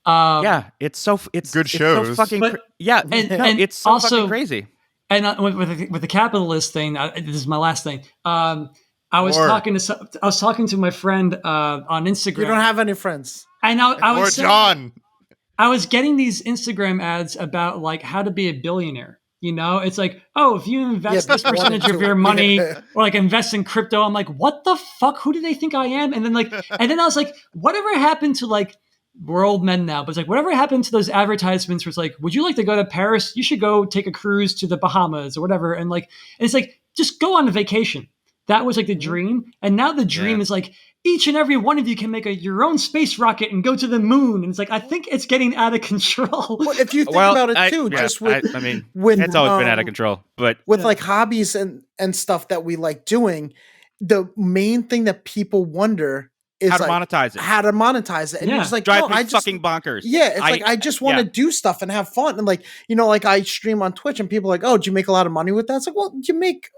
Yeah, it's good Good So shows. fucking But- yeah, and it's so also- fucking crazy. And with the capitalist thing, this is my last thing. I was More. talking to my friend on Instagram. You don't have any friends. and I Or was saying- John. I was getting these Instagram ads about like how to be a billionaire. You know, it's like, oh, if you invest Yeah, this but you percentage wanted of to- your money Yeah. or like invest in crypto, I'm like, what the fuck? Who do they think I am? And then I was like, whatever happened to like, we're old men now, but it's like, whatever happened to those advertisements where it's like, would you like to go to Paris? You should go take a cruise to the Bahamas or whatever. And it's like, just go on a vacation. That was like the dream. And now the dream Yeah. is like, each and every one of you can make your own space rocket and go to the moon. And it's like, I think it's getting out of control. Well, if you think Well, about it I- too, yeah, just with I mean, when it's always been out of control. But with like hobbies and stuff that we like doing, the main thing that people wonder is how to like monetize it? how to monetize it. And Yeah. you're just like, Drive no, me I just fucking bonkers. yeah, it's like I just want to yeah. do stuff and have fun. And like, like I stream on Twitch and people are like, oh, do you make a lot of money with that? It's like, well, you make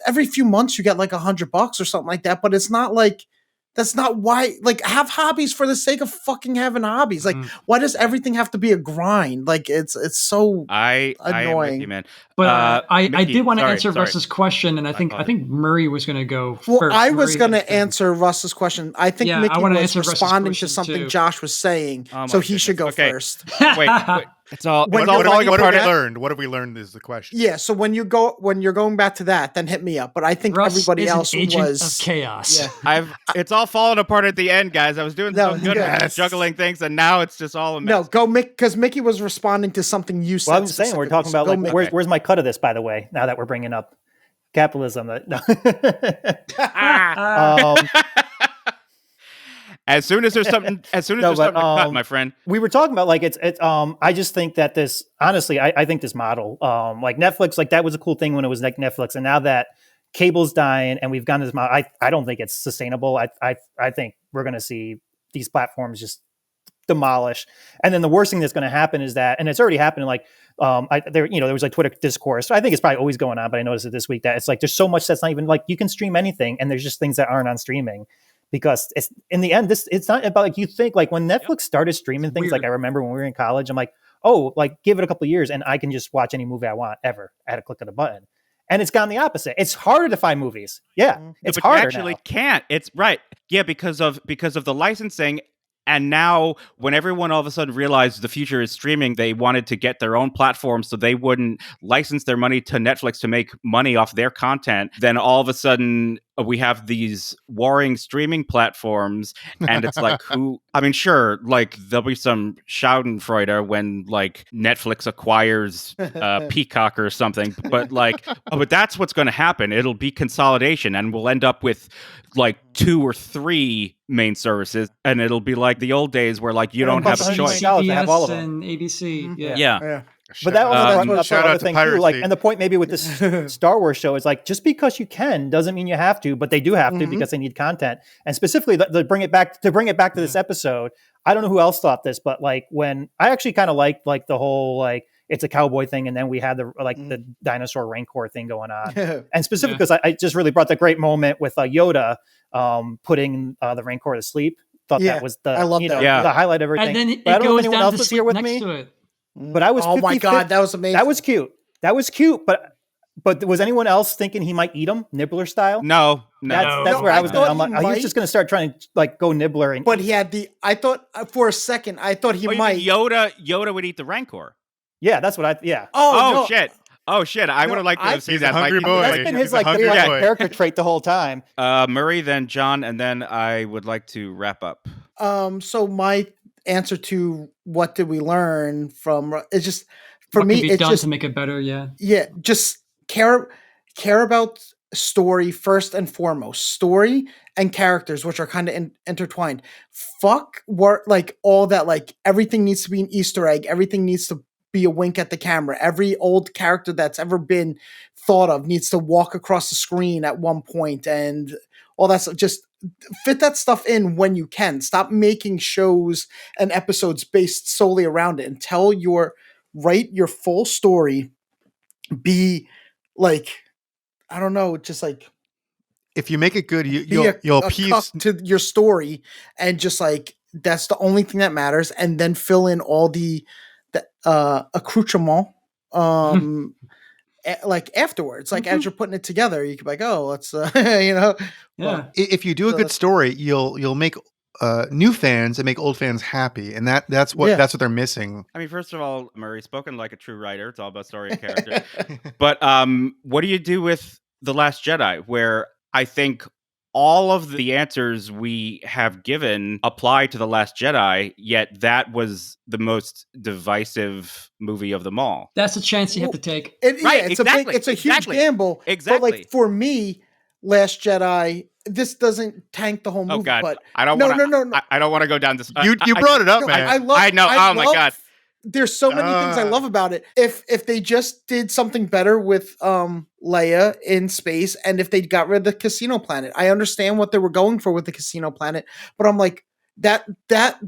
every few months you get like $100 or something like that. But it's not like that's not why. Like, have hobbies for the sake of fucking having hobbies. Like, why does everything have to be a grind? Like, it's so I am with annoying. you, man. But I Mickey, did want to sorry, answer sorry. Russ's question, and I think Murray was going to go Well, first. I was Murray going has to been- answer Russ's question. I think Yeah, Mickey I wanna was answer Russ's responding to question, something too. Josh was saying, Oh, so my he should go goodness. Okay. first. Wait, it's all When it's all you're- falling What have apart. we learned? What have we learned is the question. Yeah, so when you're going back to that, then hit me up. But I think Russ everybody is else an agent was of chaos. Yeah. It's all falling apart at the end, guys. I was doing No, so good yes. at juggling things, and now it's just all a mess. No, go Mick, because Mickey was responding to something you said. Well, I'm saying we're talking about specifically, like so go, where's Mick. where's my cut of this, by the way, now that we're bringing up capitalism. No. As soon as there's something, something to cut, my friend. We were talking about like it's I just think that this, honestly, I think this model, like Netflix, like that was a cool thing when it was like Netflix, and now that cable's dying and we've gone to this model, I don't think it's sustainable. I think we're going to see these platforms just demolish. And then the worst thing that's going to happen is that, and it's already happening, like there was like Twitter discourse. I think it's probably always going on, but I noticed it this week that it's like there's so much that's not even like you can stream anything, and there's just things that aren't on streaming. Because it's in the end, it's not about like you think like when Netflix started streaming things, like I remember when we were in college, I'm like, oh, like give it a couple of years and I can just watch any movie I want ever at a click of the button. And it's gone the opposite. It's harder to find movies. Yeah, it's but harder. you actually now. can't. It's right. Yeah, because of the licensing. And now, when everyone all of a sudden realized the future is streaming, they wanted to get their own platform so they wouldn't license their money to Netflix to make money off their content. Then all of a sudden, we have these warring streaming platforms, and it's like, sure, like there'll be some Schadenfreude when like Netflix acquires Peacock or something, but like, but that's what's going to happen. It'll be consolidation, and we'll end up with like 2 or 3 main services, and it'll be like the old days where like you don't have a choice. $100 to have all of them. and ABC. Yeah. Yeah. But that also brought up shout another out to thing too. piracy. Like, and the point maybe with this Star Wars show is like, just because you can doesn't mean you have to, but they do have to because they need content. And specifically, to bring it back to this episode, I don't know who else thought this, but like when I actually kind of liked like the whole like it's a cowboy thing, and then we had the dinosaur Rancor thing going on, and specifically because I just really brought the great moment with Yoda putting the Rancor to sleep. Thought that was the the highlight of everything. And then it But I don't know if goes anyone down else to was here sleep with next me. to it. But I was oh my god, that was amazing. That was cute. That was cute. But was anyone else thinking he might eat him, Nibbler style? No. That's where I was going. I'm like, he he's just going to start trying to like go Nibbler. And But he had I thought for a second, I thought he might. Yoda would eat the Rancor. Yeah, that's what I. Oh shit! I would have liked to have seen that. Hungry boy. That's been his like character trait the whole time. Murray, then John, and then I would like to wrap up. So my answer to what did we learn from it's just for What me can be it's done just to make it better. Yeah. Just care about story first and foremost, story and characters, which are kind of intertwined. Fuck work, like all that, like everything needs to be an Easter egg, everything needs to be a wink at the camera, every old character that's ever been thought of needs to walk across the screen at one point, and all that stuff. Just fit that stuff in when you can. Stop making shows and episodes based solely around it, and write your full story. Be like, I don't know, just like if you make it good, you'll appease to your story, and just like that's the only thing that matters, and then fill in all the accoutrement like afterwards, like as you're putting it together, you can be like, oh, let's Yeah. Well, if you do a good story, you'll make new fans and make old fans happy, and that's what they're missing. I mean, first of all, Murray, spoken like a true writer. It's all about story and character. But what do you do with The Last Jedi, where I think all of the answers we have given apply to The Last Jedi, yet that was the most divisive movie of them all? That's a chance you have to take. It's a huge gamble. Exactly. But like for me, Last Jedi, this doesn't tank the whole movie. Oh God, but I don't want I don't want to go down this. You brought it up, man. I know. Oh my God. There's so many things I love about it. If they just did something better with Leia in space, and if they got rid of the casino planet, I understand what they were going for with the casino planet, but I'm like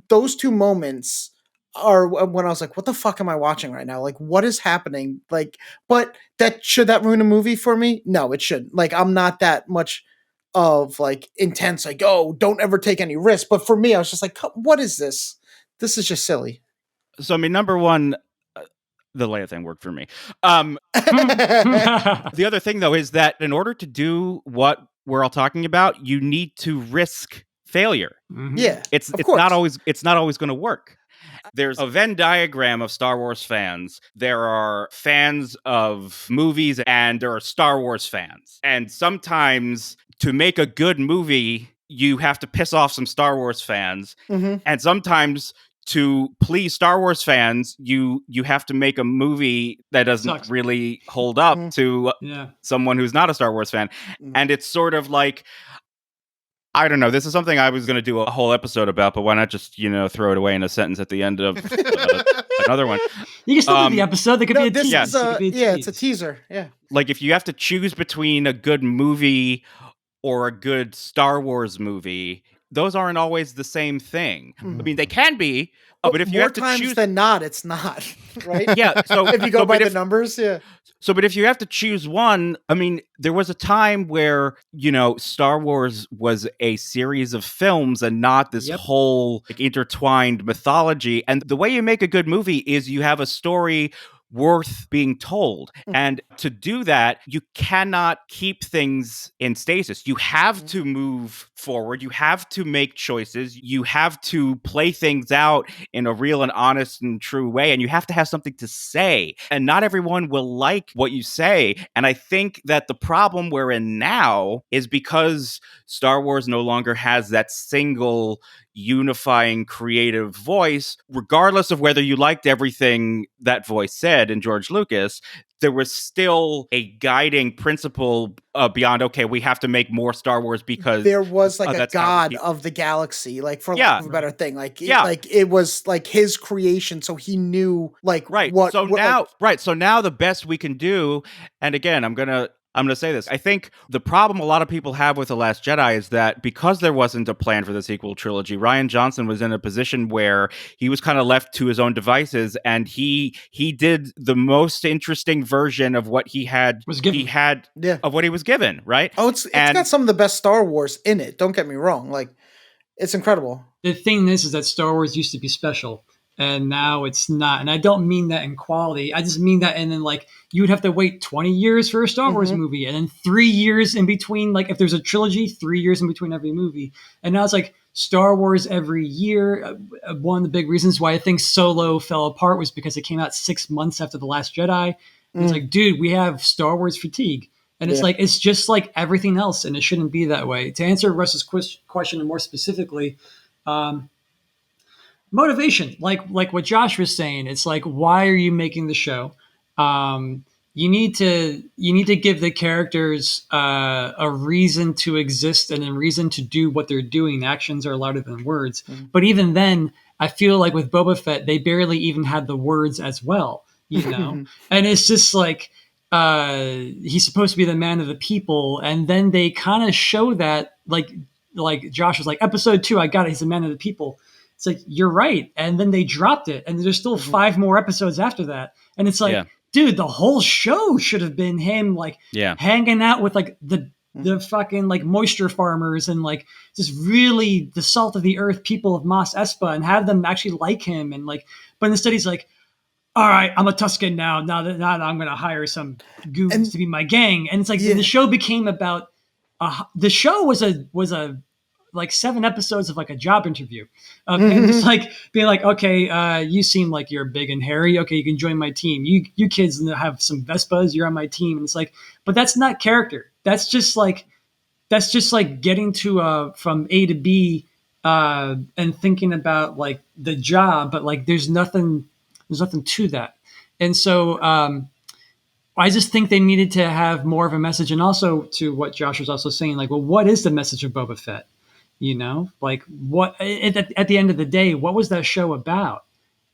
those 2 moments or when I was like, what the fuck am I watching right now? Like, what is happening? Like, but should that ruin a movie for me? No, it shouldn't. Like, I'm not that much of like intense, like, oh, don't ever take any risks. But for me, I was just like, what is this? This is just silly. So, I mean, number one, the Leia thing worked for me. The other thing, though, is that in order to do what we're all talking about, you need to risk failure. Mhm. Yeah, It's of course. not always going to work. There's a Venn diagram of Star Wars fans. There are fans of movies, and there are Star Wars fans. And sometimes to make a good movie, you have to piss off some Star Wars fans. Mhm. And sometimes to please Star Wars fans, you have to make a movie that doesn't Sucks. really hold up Mhm. to Yeah. someone who's not a Star Wars fan. Mhm. And it's sort of like, I don't know. This is something I was going to do a whole episode about, but why not just, throw it away in a sentence at the end of another one? You can still do the episode. There could be a this tease. Yes. is It could be it's a tease. teaser. Yeah. Like, if you have to choose between a good movie or a good Star Wars movie, those aren't always the same thing. Mhm. I mean, they can be, but if you more have to times choose, than not, it's not. Right? yeah. So If you go so, by but the numbers, yeah. but if you have to choose one, I mean, there was a time where, Star Wars was a series of films and not this Yep. whole intertwined mythology. And the way you make a good movie is you have a story worth being told. And to do that, you cannot keep things in stasis. You have to move forward. You have to make choices. You have to play things out in a real and honest and true way. And you have to have something to say. And not everyone will like what you say. And I think that the problem we're in now is because Star Wars no longer has that single unifying creative voice, regardless of whether you liked everything that voice said in George Lucas, there was still a guiding principle beyond, okay, we have to make more Star Wars because There was like a that's how god we- of the galaxy, like for Yeah. lack of a better thing. Like, Yeah. like it was like his creation, so he knew like Right. what. So what, now, like, right. So now the best we can do, and again, I'm gonna say this. I think the problem a lot of people have with The Last Jedi is that because there wasn't a plan for the sequel trilogy, Rian Johnson was in a position where he was kind of left to his own devices, and he did the most interesting version of what he had Yeah. of what he was given, right? Oh, it's And- got some of the best Star Wars in it. Don't get me wrong. Like, it's incredible. The thing is that Star Wars used to be special, and now it's not. And I don't mean that in quality. I just mean that, and then like you would have to wait 20 years for a Star Wars movie, and then 3 years in between. Like if there's a trilogy, 3 years in between every movie. And now it's like Star Wars every year. One of the big reasons why I think Solo fell apart was because it came out 6 months after The Last Jedi. And it's like, dude, we have Star Wars fatigue. And it's Yeah. like, it's just like everything else, and it shouldn't be that way. To answer Russ's question, and more specifically, motivation, like what Josh was saying, it's like, why are you making the show? You need to give the characters a reason to exist and a reason to do what they're doing. Actions are louder than words. But even then, I feel like with Boba Fett, they barely even had the words as well, and it's just like he's supposed to be the man of the people, and then they kind of show that, like Josh was like, episode 2, I got it, he's the man of the people. It's like, you're right. And then they dropped it. And there's still 5 more episodes after that. And it's like, dude, the whole show should have been him like hanging out with like the fucking like moisture farmers and like just really the salt of the earth people of Mos Espa, and have them actually like him. And like, but instead he's like, all right, I'm a Tusken now. Now that I'm going to hire some goons to be my gang. And it's like, the show became about, the show was a like 7 episodes of like a job interview of him just like being like, okay, you seem like you're big and hairy. Okay, you can join my team. You kids have some Vespas. You're on my team. And it's like, but that's not character. That's just like getting to from A to B and thinking about like the job. But like, there's nothing to that. And so I just think they needed to have more of a message. And also to what Josh was also saying, like, well, what is the message of Boba Fett? Like what at the end of the day, what was that show about?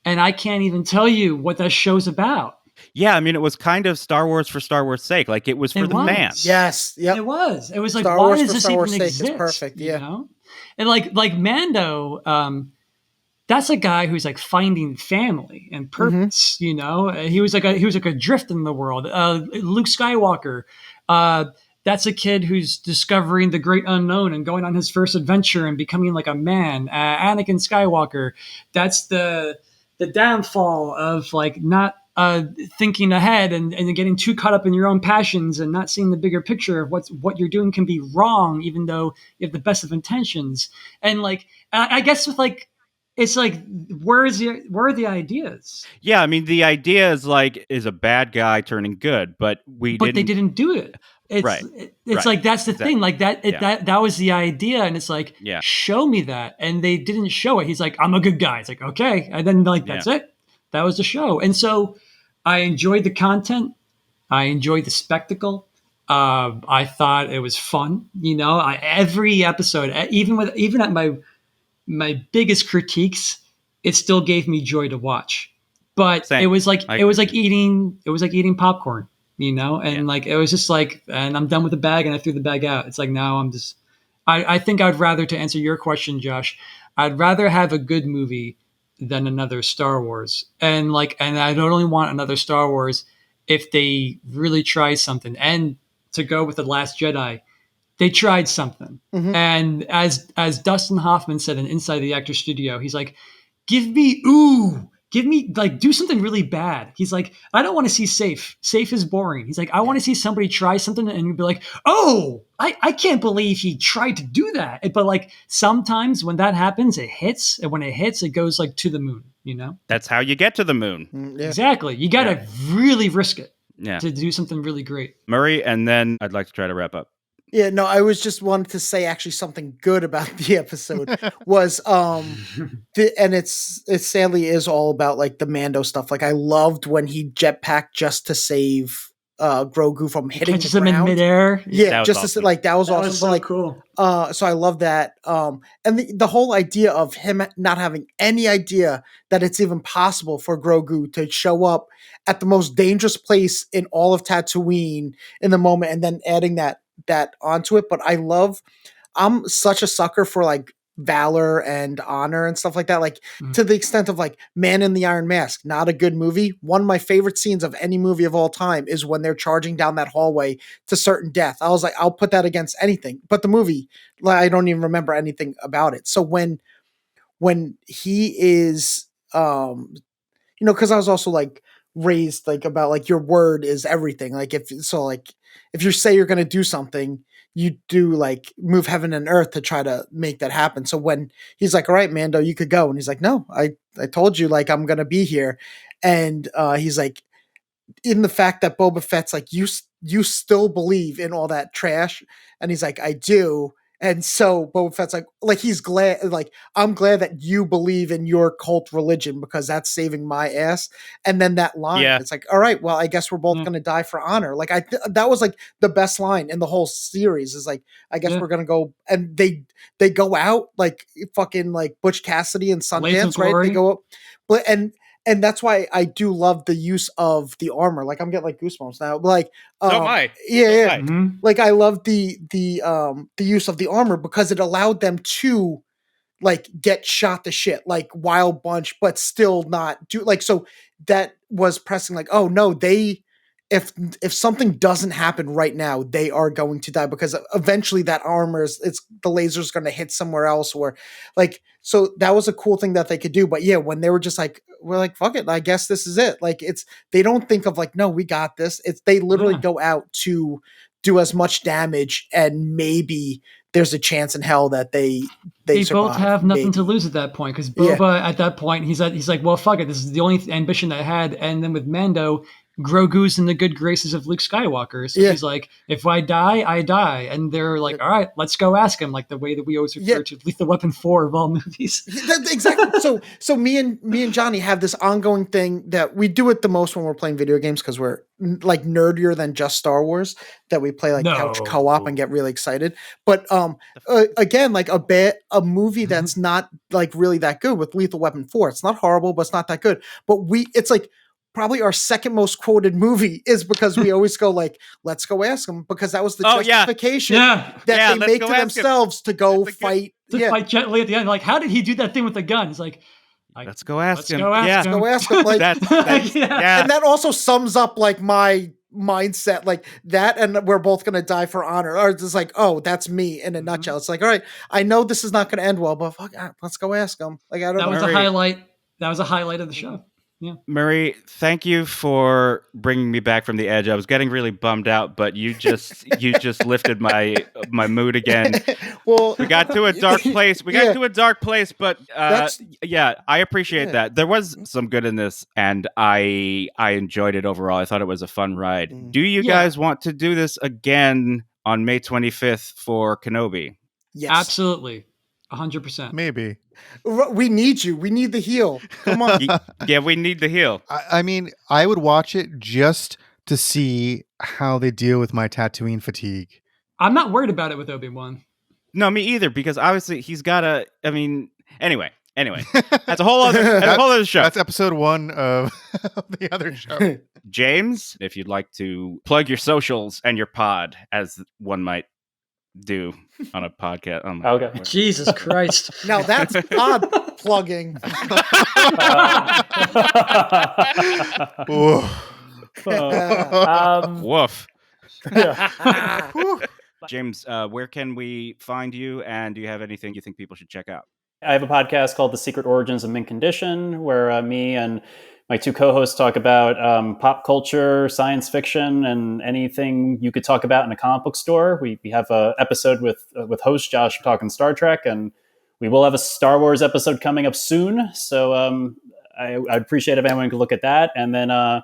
And I can't even tell you what that show's about. Yeah, I mean, it was kind of Star Wars for Star Wars' sake. Like, it was for the fans. Yes, yep. It was like, Star why Wars does for this Star even Wars' sake is exist? perfect, yeah. And like Mando, that's a guy who's like finding family and purpose. You know, he was like a drift in the world. Luke Skywalker. That's a kid who's discovering the great unknown and going on his first adventure and becoming like a man. Anakin Skywalker. That's the downfall of like not thinking ahead and getting too caught up in your own passions and not seeing the bigger picture of what you're doing can be wrong, even though you have the best of intentions. And like, I guess with like, it's like, where are the ideas? Yeah, I mean, the idea is like, is a bad guy turning good, but they didn't do it. It's Right. It's Right. like, that's the Exactly. thing. Like that was the idea. And it's like, Yeah. show me that. And they didn't show it. He's like, I'm a good guy. It's like, okay. And then like, that's it. That was the show. And so I enjoyed the content. I enjoyed the spectacle. I thought it was fun. You know, every episode, even at my biggest critiques, it still gave me joy to watch. But Same. it was like I it was agree. like eating popcorn, you know, and like it was just like, and I'm done with the bag, and I threw the bag out. It's like now I'm just, I think I'd rather, to answer your question, Josh, I'd rather have a good movie than another Star Wars, and I don't only want another Star Wars if they really try something. And to go with The Last Jedi, they tried something. And as Dustin Hoffman said in Inside the Actor Studio, he's like, give me like, do something really bad. He's like, I don't want to see safe is boring. He's like, I want to see somebody try something and you'd be like, oh, I can't believe he tried to do that. But like, sometimes when that happens, it hits, and when it hits, it goes like to the moon, you know. That's how you get to the moon. Exactly. You got to really risk it Yeah. to do something really great. Murray, and then I'd like to try to wrap up. Yeah, no, I was just wanted to say actually something good about the episode was and it sadly is all about like the Mando stuff. Like I loved when he jetpacked just to save Grogu from hitting Catches the him in ground. midair. Yeah, That was just to awesome. say, like that was That awesome. was But, so like, cool. so I love that. And the whole idea of him not having any idea that it's even possible for Grogu to show up at the most dangerous place in all of Tatooine in the moment, and then adding that onto it. But I'm such a sucker for like valor and honor and stuff like that. Like to the extent of like Man in the Iron Mask, not a good movie. One of my favorite scenes of any movie of all time is when they're charging down that hallway to certain death. I was like, I'll put that against anything. But the movie, like, I don't even remember anything about it. So when he is, you know, because I was also like raised like about like your word is everything. Like if you say you're going to do something, you do like move heaven and earth to try to make that happen. So when he's like, all right, Mando, you could go. And he's like, no, I told you, like, I'm going to be here. And he's like, in the fact that Boba Fett's like, you still believe in all that trash. And he's like, I do. And so Boba Fett's like he's glad, like, I'm glad that you believe in your cult religion because that's saving my ass. And then that line, it's like, all right, well, I guess we're both going to die for honor. Like that was like the best line in the whole series is like, I guess we're going to go, and they go out like fucking like Butch Cassidy and Sundance, right? They go up, but, and that's why I do love the use of the armor. Like I'm getting like goosebumps now. Like, So am I. Yeah. Mm-hmm. Like I love the use of the armor because it allowed them to like get shot to shit, like Wild Bunch, but still not do like, so that was pressing like, oh no, if something doesn't happen right now, they are going to die because eventually that armor the laser's going to hit somewhere else, or like, so that was a cool thing that they could do. But yeah, when they were just like, we're like, fuck it, I guess this is it. Like they don't think of like, no, we got this. They literally go out to do as much damage, and maybe there's a chance in hell that they both have nothing to lose at that point, because Boba at that point he's like, well, fuck it, this is the only ambition I had. And then with Mando, Grogu's in the good graces of Luke Skywalker, so he's like, if I die, I die. And they're like, all right, let's go ask him, like the way that we always refer to Lethal Weapon 4 of all movies. Exactly. So me and Johnny have this ongoing thing that we do it the most when we're playing video games, because we're like nerdier than just Star Wars, that we play like couch co-op and get really excited. But again, like a movie that's not like really that good with Lethal Weapon 4. It's not horrible, but it's not that good. But it's like probably our second most quoted movie is because we always go like, let's go ask them, because that was the justification that they make to themselves to go fight. Fight gently at the end. Like, how did he do that thing with the gun? It's like, Let's go ask him. go ask yeah. him. Go ask him. Like, That's yeah. and that also sums up like my mindset, like that, and we're both gonna die for honor. Or it's just like, oh, that's me in a nutshell. It's like, all right, I know this is not gonna end well, but fuck, let's go ask him. Like, I don't That know. was Murray. a highlight. That was a highlight of the show. Murray, thank you for bringing me back from the edge. I was getting really bummed out, but you just lifted my mood again. Well, We got to a dark place. We got Yeah. to a dark place, but That's- yeah, I appreciate Yeah. that. There was some good in this, and I enjoyed it overall. I thought it was a fun ride. Mm. Do you Yeah. guys want to do this again on May 25th for Kenobi? yes, Absolutely. 100%. Maybe. We need you. We need the heel. Come on. Yeah, we need the heel. I mean, I would watch it just to see how they deal with my Tatooine fatigue. I'm not worried about it with Obi-Wan. No, me either, because obviously he's got a. I mean, anyway, that's a whole other show. That's episode 1 of the other show. James, if you'd like to plug your socials and your pod, as one might do on a podcast. Okay. Jesus Christ. Now that's pod plugging. Ooh. Woof. yeah. James, where can we find you? And do you have anything you think people should check out? I have a podcast called The Secret Origins of Mint Condition, where me and my two co-hosts talk about pop culture, science fiction, and anything you could talk about in a comic book store. We have an episode with host Josh talking Star Trek, and we will have a Star Wars episode coming up soon. So I'd appreciate if anyone could look at that. And then on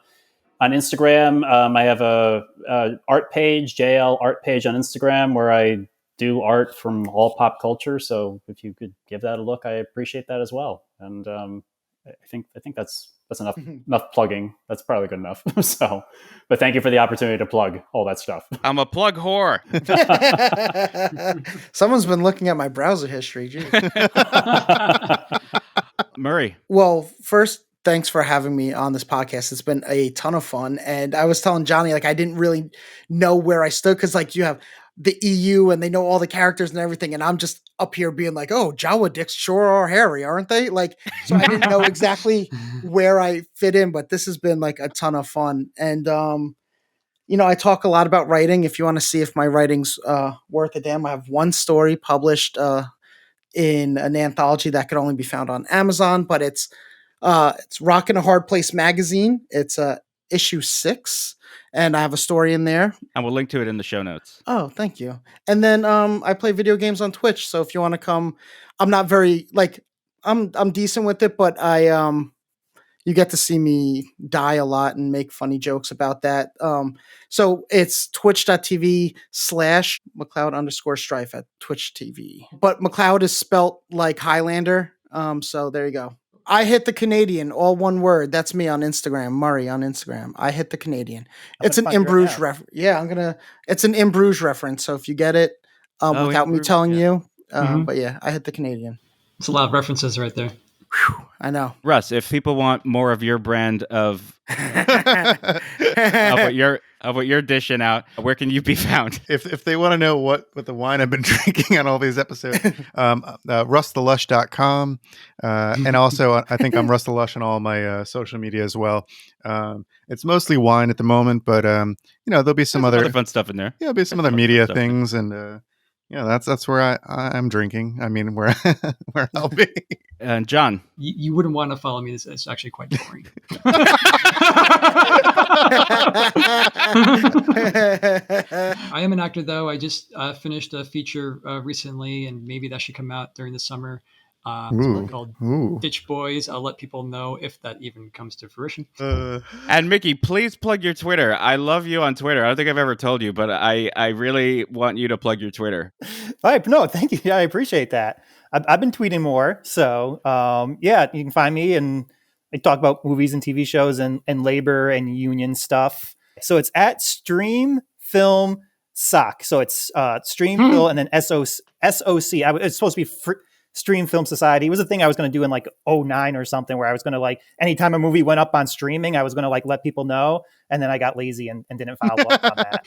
Instagram, I have a art page, JL art page on Instagram, where I do art from all pop culture. So if you could give that a look, I appreciate that as well. And I think that's enough plugging. That's probably good enough. So, but thank you for the opportunity to plug all that stuff. I'm a plug whore. Someone's been looking at my browser history. Geez. Murray. Well, first, thanks for having me on this podcast. It's been a ton of fun. And I was telling Johnny, like, I didn't really know where I stood because, like, you have the EU and they know all the characters and everything. And I'm just up here being like, oh, Jawa dicks sure are hairy, aren't they? Like, so I didn't know exactly where I fit in, but this has been like a ton of fun. And, you know, I talk a lot about writing. If you want to see if my writing's worth a damn, I have one story published in an anthology that could only be found on Amazon, but it's Rockin' a Hard Place magazine. It's issue 6, and I have a story in there. And we'll link to it in the show notes. Oh, thank you. And then I play video games on Twitch, so if you want to come, I'm not very like I'm decent with it, but you get to see me die a lot and make funny jokes about that. So it's twitch.tv/McLeod_Strife at Twitch TV. But McLeod is spelt like Highlander. So there you go. I hit the Canadian, all one word. That's me on Instagram, Murray on Instagram. I hit the Canadian. It's an In Bruges reference. Yeah, it's an In Bruges reference. So if you get it without me telling you, but yeah, I hit the Canadian. It's a lot of references right there. Whew, I know. Russ, if people want more of your brand of what you're dishing out, where can you be found? If they want to know what the wine I've been drinking on all these episodes, RussTheLush.com. And also, I think I'm Russ the Lush on all my social media as well. It's mostly wine at the moment, but you know, there'll be some other fun stuff in there. Yeah, there'll be some other media things, and yeah, that's where I'm drinking. I mean, where I'll be. And John, you wouldn't want to follow me. It's actually quite boring. I am an actor, though. I just finished a feature recently, and maybe that should come out during the summer. It's called Ditch Boys. I'll let people know if that even comes to fruition. And Mickey, please plug your Twitter. I love you on Twitter. I don't think I've ever told you, but I really want you to plug your Twitter. No, thank you. Yeah, I appreciate that. I've been tweeting more. So yeah, you can find me, and I talk about movies and TV shows and labor and union stuff. So it's at Stream Film Soc. So it's Stream Film and then SOC. It's supposed to be Stream Film Society. It was a thing I was going to do in like 2009 or something, where I was going to, like, anytime a movie went up on streaming, I was going to like let people know. and then I got lazy and didn't follow up on that.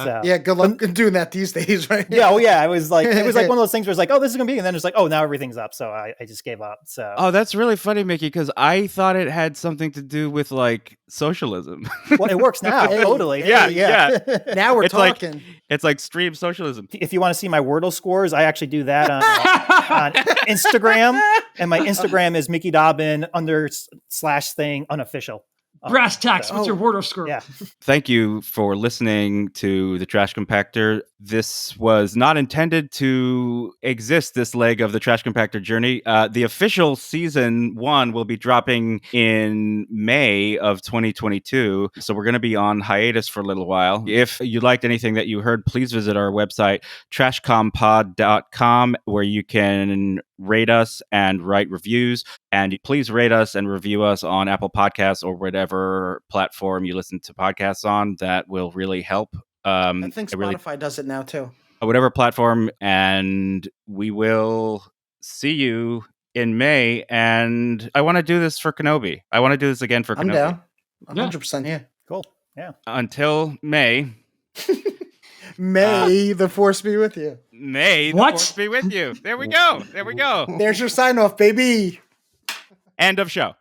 So, Yeah, good luck doing that these days, right? yeah, oh yeah, it was like one of those things where it's like, oh, this is gonna be, and then it's like, oh, now everything's up, so I just gave up. So Oh, that's really funny, Mickey, because I thought it had something to do with like socialism. well, it works now, Hey, totally. Yeah. Now we're It's like- talking. It's like stream socialism. If you want to see my Wordle scores, I actually do that on Instagram, and my Instagram is Mickey Dobbin /thing unofficial. Brass tacks. What's Oh. your Wordle score? Yeah. Thank you for listening to the Trash Compactor. This was not intended to exist, this leg of the Trash Compactor journey. The official season 1 will be dropping in May of 2022. So we're going to be on hiatus for a little while. If you liked anything that you heard, please visit our website, TRASHCOMPOD.com, where you can rate us and write reviews. And please rate us and review us on Apple Podcasts or whatever platform you listen to podcasts on. That will really help. I think it really- Spotify does it now too. whatever platform. And we will see you in May. And I want to do this for Kenobi. I want to do this again for I'm Kenobi. down. Yeah. 100%. Yeah. Cool. Yeah. Until May. May the force be with you. May the What? force be with you. There we go. There we go. There's your sign off, baby. End of show.